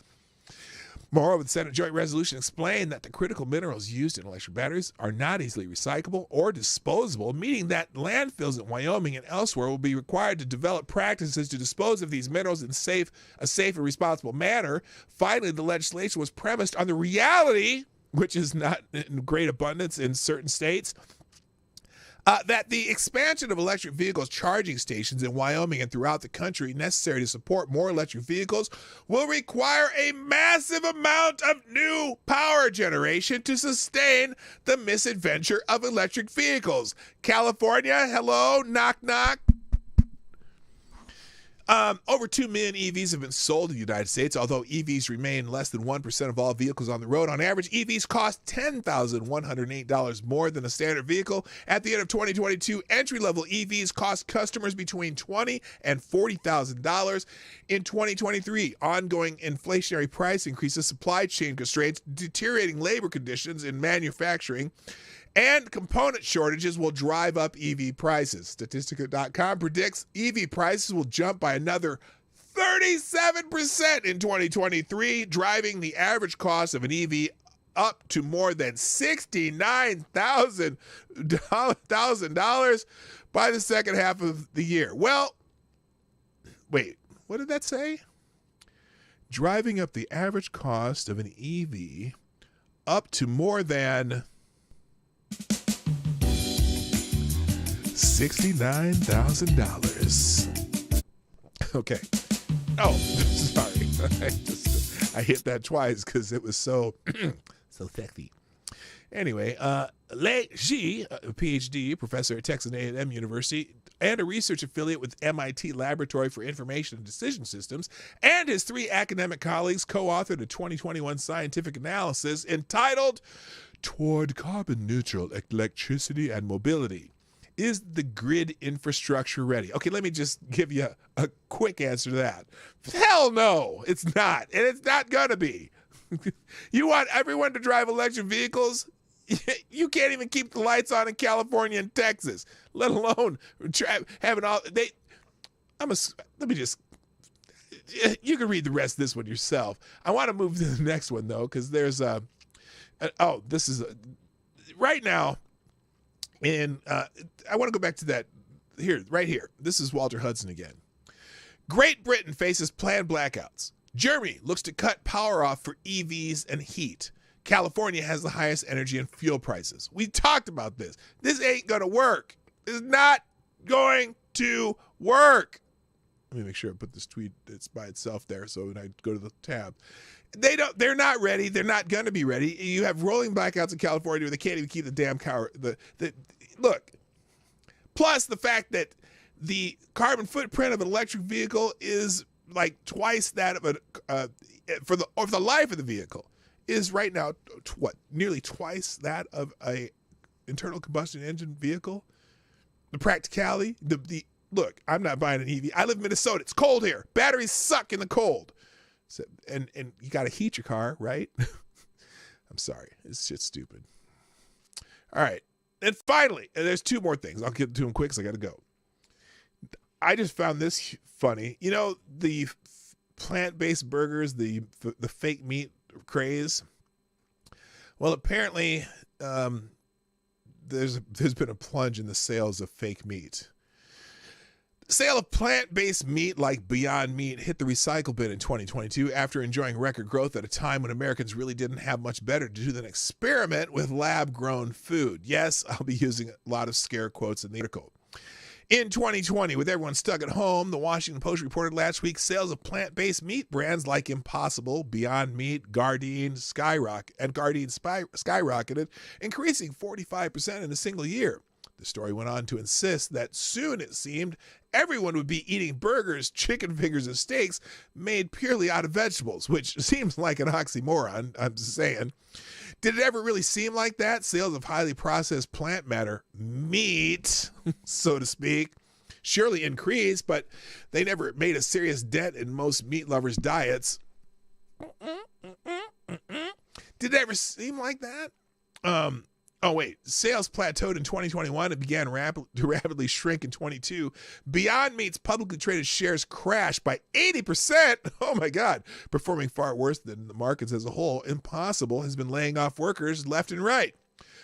Moreover, the Senate Joint Resolution explained that the critical minerals used in electric batteries are not easily recyclable or disposable, meaning that landfills in Wyoming and elsewhere will be required to develop practices to dispose of these minerals in a safe and responsible manner. Finally, the legislation was premised on the reality which is not in great abundance in certain states, that the expansion of electric vehicles charging stations in Wyoming and throughout the country necessary to support more electric vehicles will require a massive amount of new power generation to sustain the misadventure of electric vehicles. California, hello, knock, knock. Over 2 million EVs have been sold in the United States, although EVs remain less than 1% of all vehicles on the road. On average, EVs cost $10,108 more than a standard vehicle. At the end of 2022, entry-level EVs cost customers between $20,000 and $40,000. In 2023, ongoing inflationary price increases, supply chain constraints, deteriorating labor conditions in manufacturing, and component shortages will drive up EV prices. Statistica.com predicts EV prices will jump by another 37% in 2023, driving the average cost of an EV up to more than $69,000 by the second half of the year. Well, wait, what did that say? Driving up the average cost of an EV up to more than $69,000. Okay. Oh, sorry. I hit that twice because it was so sexy. Anyway, Lei Ji, a PhD, professor at Texas A&M University, and a research affiliate with MIT Laboratory for Information and Decision Systems, and his 3 academic colleagues co-authored a 2021 scientific analysis entitled Toward Carbon Neutral Electricity and Mobility. Is the grid infrastructure ready? Okay, let me just give you a quick answer to that. Hell no, it's not. And it's not going to be. You want everyone to drive electric vehicles? You can't even keep the lights on in California and Texas, let alone having all. Let me just. You can read the rest of this one yourself. I want to move to the next one, though, because there's this is right now. And I want to go back to that right here. This is Walter Hudson again. Great Britain faces planned blackouts. Germany looks to cut power off for EVs and heat. California has the highest energy and fuel prices. We talked about this. This ain't going to work. It's not going to work. Let me make sure I put this tweet. It's by itself there. So when I go to the tab, they're not ready. They're not going to be ready. You have rolling blackouts in California where they can't even keep the damn power. Look, plus the fact that the carbon footprint of an electric vehicle is like twice that of for the life of the vehicle is right now nearly twice that of a internal combustion engine vehicle. The practicality, look, I'm not buying an EV. I live in Minnesota. It's cold here. Batteries suck in the cold. So, and you got to heat your car, right? I'm sorry. It's just stupid. All right. And finally, and there's 2 more things. I'll get to them quick because I got to go. I just found this funny. You know, the plant-based burgers, the fake meat craze. Well, apparently there's been a plunge in the sales of fake meat. The sale of plant-based meat like Beyond Meat hit the recycle bin in 2022 after enjoying record growth at a time when Americans really didn't have much better to do than experiment with lab-grown food. Yes, I'll be using a lot of scare quotes in the article. In 2020, with everyone stuck at home, the Washington Post reported last week sales of plant-based meat brands like Impossible, Beyond Meat, Gardein skyrocketed, increasing 45% in a single year. The story went on to insist that soon, it seemed, everyone would be eating burgers, chicken fingers, and steaks made purely out of vegetables, which seems like an oxymoron, I'm saying. Did it ever really seem like that? Sales of highly processed plant matter, meat, so to speak, surely increased, but they never made a serious dent in most meat lovers' diets. Did it ever seem like that? Sales plateaued in 2021 and began to rapidly shrink in 22. Beyond Meat's publicly traded shares crashed by 80%. Oh my God, performing far worse than the markets as a whole. Impossible has been laying off workers left and right.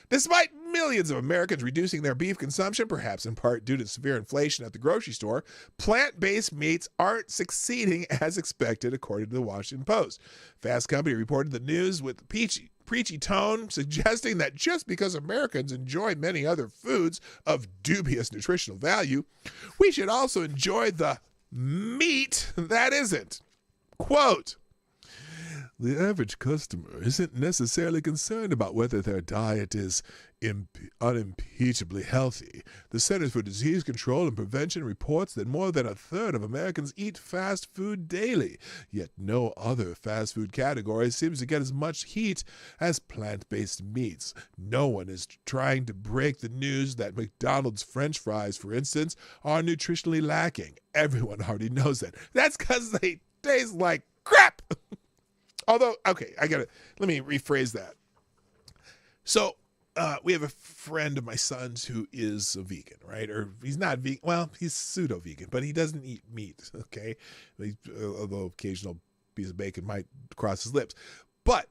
Despite millions of Americans reducing their beef consumption, perhaps in part due to severe inflation at the grocery store, plant-based meats aren't succeeding as expected, according to the Washington Post. Fast Company reported the news with preachy tone, suggesting that just because Americans enjoy many other foods of dubious nutritional value, we should also enjoy the meat that isn't. Quote, the average customer isn't necessarily concerned about whether their diet is unimpeachably healthy. The Centers for Disease Control and Prevention reports that more than a third of Americans eat fast food daily, yet no other fast food category seems to get as much heat as plant-based meats. No one is trying to break the news that McDonald's French fries, for instance, are nutritionally lacking. Everyone already knows that. That's because they taste like crap. Although, okay, let me rephrase that. So, we have a friend of my son's who is a vegan, right? Or he's not vegan. Well, he's pseudo-vegan, but he doesn't eat meat, okay? Although occasional piece of bacon might cross his lips. But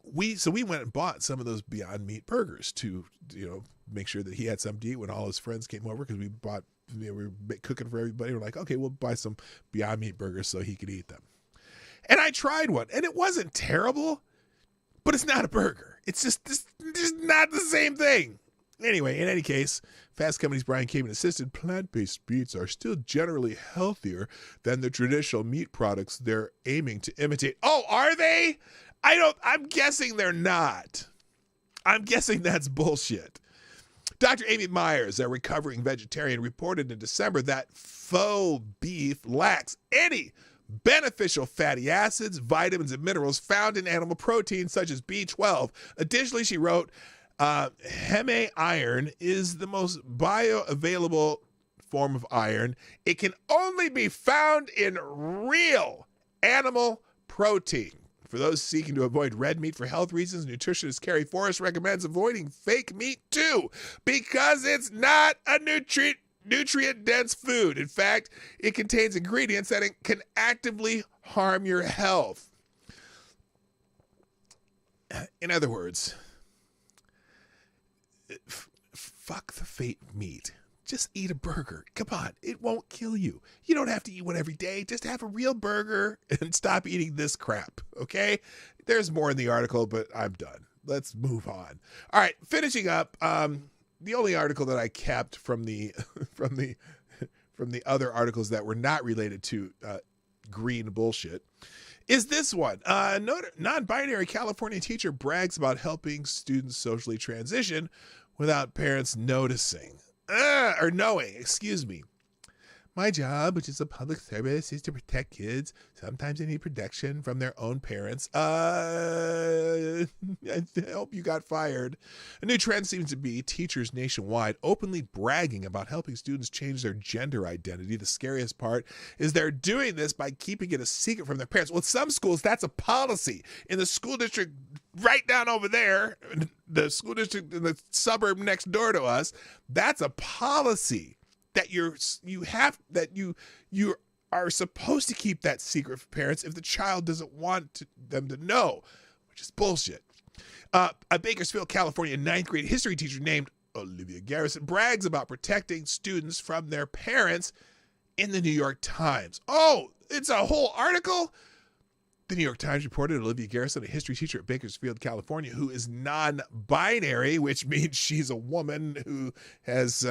we went and bought some of those Beyond Meat burgers to, make sure that he had something to eat when all his friends came over, because we were cooking for everybody. We're like, okay, we'll buy some Beyond Meat burgers so he could eat them. And I tried one, and it wasn't terrible, but it's not a burger. It's just not the same thing. Anyway, in any case, Fast Company's Brian Kamen insisted plant-based meats are still generally healthier than the traditional meat products they're aiming to imitate. Oh, are they? I'm guessing they're not. I'm guessing that's bullshit. Dr. Amy Myers, a recovering vegetarian, reported in December that faux beef lacks any beneficial fatty acids, vitamins, and minerals found in animal protein such as B12. Additionally, she wrote, heme iron is the most bioavailable form of iron. It can only be found in real animal protein. For those seeking to avoid red meat for health reasons, nutritionist Carrie Forrest recommends avoiding fake meat too, because it's not a nutrient-dense food. In fact, it contains ingredients that can actively harm your health. In other words, fuck the fake meat. Just eat a burger. Come on, it won't kill you. You don't have to eat one every day. Just have a real burger and stop eating this crap, okay? There's more in the article, but I'm done. Let's move on. All right, finishing up. The only article that I kept from the from the other articles that were not related to green bullshit is this one. Non-binary California teacher brags about helping students socially transition without parents noticing. Or knowing, excuse me. My job, which is a public service, is to protect kids. Sometimes they need protection from their own parents. I hope you got fired. A new trend seems to be teachers nationwide openly bragging about helping students change their gender identity. The scariest part is they're doing this by keeping it a secret from their parents. Well, in some schools, that's a policy. In the school district right down over there, the school district in the suburb next door to us, that's a policy. That you are supposed to keep that secret from parents if the child doesn't want them to know, which is bullshit. A Bakersfield, California 9th grade history teacher named Olivia Garrison brags about protecting students from their parents in the New York Times. Oh, it's a whole article? The New York Times reported Olivia Garrison, a history teacher at Bakersfield, California, who is non-binary, which means she's a woman who has...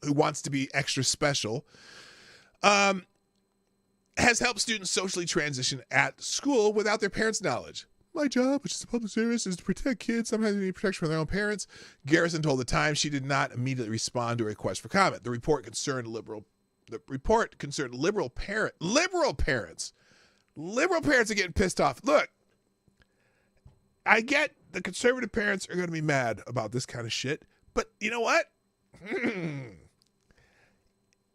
who wants to be extra special, has helped students socially transition at school without their parents' knowledge. My job, which is a public service, is to protect kids. Sometimes they need protection from their own parents. Garrison told the Times she did not immediately respond to a request for comment. The report concerned liberal parents. Liberal parents are getting pissed off. Look, I get the conservative parents are going to be mad about this kind of shit, but you know what?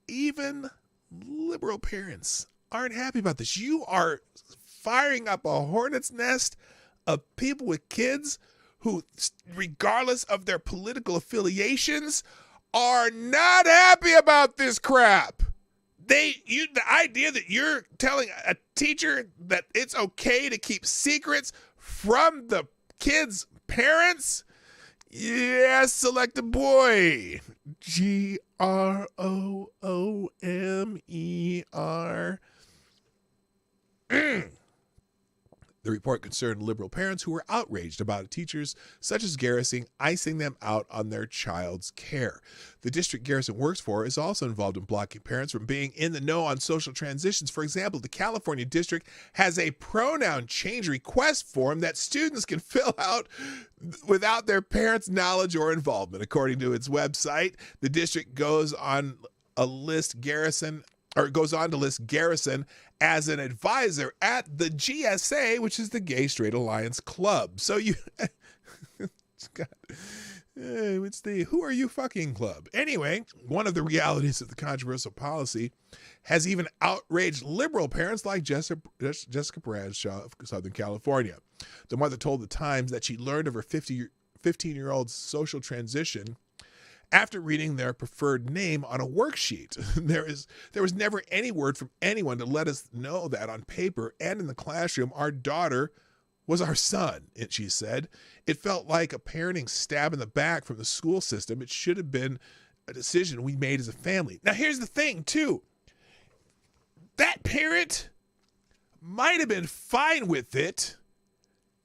Even liberal parents aren't happy about this. You are firing up a hornet's nest of people with kids who, regardless of their political affiliations, are not happy about this crap. The idea that you're telling a teacher that it's okay to keep secrets from the kids' parents. Yes, select a boy. GROOMER. The report concerned liberal parents who were outraged about teachers such as Garrison icing them out on their child's care. The district Garrison works for is also involved in blocking parents from being in the know on social transitions. For example, the California district has a pronoun change request form that students can fill out without their parents' knowledge or involvement. According to its website, the district goes on to list Garrison as an advisor at the GSA, which is the Gay Straight Alliance Club. So it's the Who Are You Fucking Club. Anyway, one of the realities of the controversial policy has even outraged liberal parents like Jessica Bradshaw of Southern California. The mother told the Times that she learned of her 15-year-old's social transition after reading their preferred name on a worksheet. There was never any word from anyone to let us know that on paper and in the classroom our daughter was our son, she said. It felt like a parenting stab in the back from the school system. It should have been a decision we made as a family. Now, here's the thing, too. That parent might have been fine with it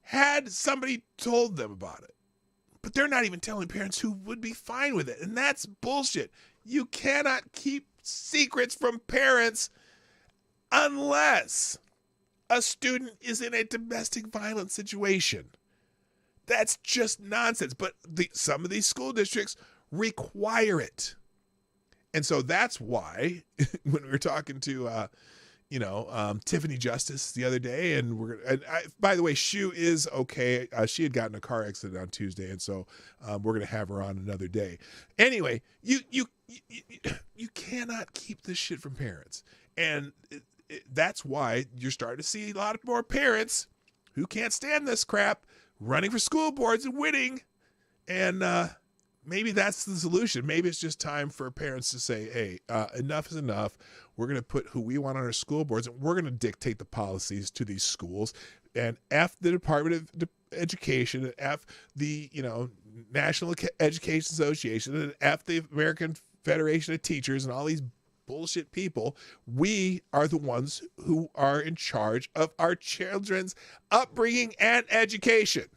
had somebody told them about it. But they're not even telling parents who would be fine with it. And that's bullshit. You cannot keep secrets from parents unless a student is in a domestic violence situation. That's just nonsense. But some of these school districts require it. And so that's why when we were talking to Tiffany Justice the other day, by the way, Shu is okay. She had gotten a car accident on Tuesday, and so we're gonna have her on another day. Anyway, you cannot keep this shit from parents, and that's why you're starting to see a lot more parents who can't stand this crap running for school boards and winning, and maybe that's the solution. Maybe it's just time for parents to say, hey, enough is enough. We're going to put who we want on our school boards, and we're going to dictate the policies to these schools. And F the Department of Education, and F the National Education Association, and F the American Federation of Teachers, and all these bullshit people. We are the ones who are in charge of our children's upbringing and education.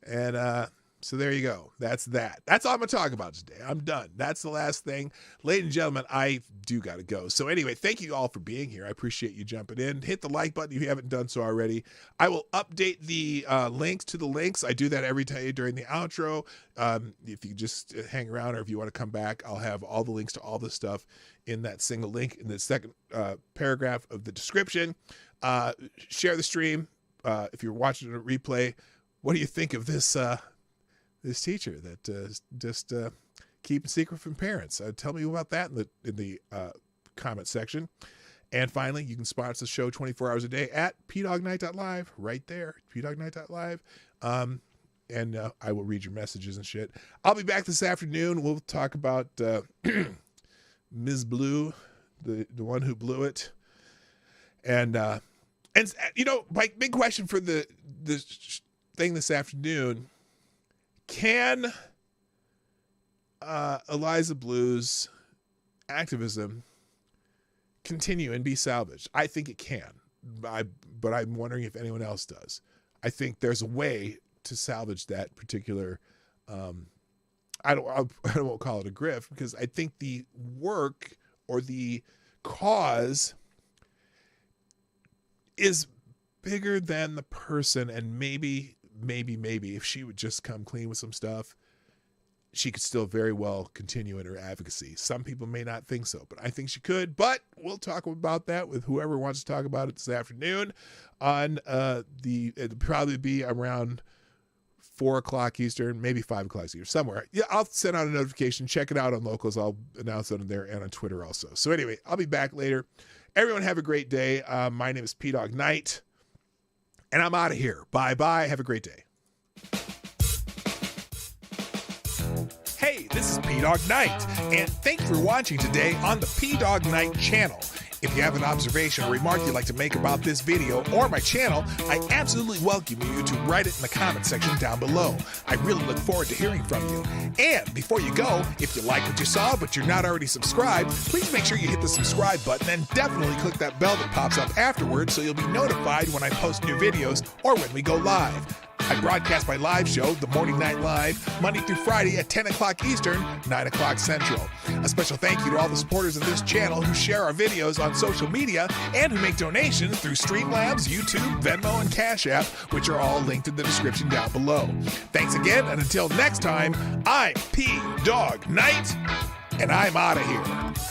And so there you go. That's that. That's all I'm going to talk about today. I'm done. That's the last thing. Ladies and gentlemen, I do got to go. So anyway, thank you all for being here. I appreciate you jumping in. Hit the like button if you haven't done so already. I will update the links to the links. I do that every day during the outro. If you just hang around or if you want to come back, I'll have all the links to all the stuff in that single link in the second paragraph of the description. Share the stream. If you're watching a replay, what do you think of this teacher that just keeping secret from parents? Tell me about that in the comment section. And finally, you can sponsor the show 24 hours a day at pdognight.live, right there, pdognight.live. And I will read your messages and shit. I'll be back this afternoon. We'll talk about Ms. Blue, the one who blew it. And my big question for the thing this afternoon: can Eliza Blue's activism continue and be salvaged? I think it can, but I'm wondering if anyone else does. I think there's a way to salvage that particular. I won't call it a grift, because I think the work or the cause is bigger than the person, and maybe if she would just come clean with some stuff, she could still very well continue in her advocacy. Some people may not think so, but I think she could. But we'll talk about that with whoever wants to talk about it this afternoon on it'll probably be around 4 o'clock Eastern, maybe 5 o'clock Eastern, somewhere. Yeah, I'll send out a notification. Check it out on Locals. I'll announce it on there and on Twitter also. So anyway, I'll be back later. Everyone have a great day. My name is P-Dog Knight, and I'm out of here. Bye-bye. Have a great day. Hey, this is P-Dog Knight, and thanks for watching today on the P-Dog Knight channel. If you have an observation or remark you'd like to make about this video or my channel, I absolutely welcome you to write it in the comment section down below. I really look forward to hearing from you. And before you go, if you like what you saw but you're not already subscribed, please make sure you hit the subscribe button and definitely click that bell that pops up afterwards so you'll be notified when I post new videos or when we go live. I broadcast my live show, The Morning Night Live, Monday through Friday at 10 o'clock Eastern, 9 o'clock Central. A special thank you to all the supporters of this channel who share our videos on social media and who make donations through Streamlabs, YouTube, Venmo, and Cash App, which are all linked in the description down below. Thanks again, and until next time, I'm P Dog Knight, and I'm out of here.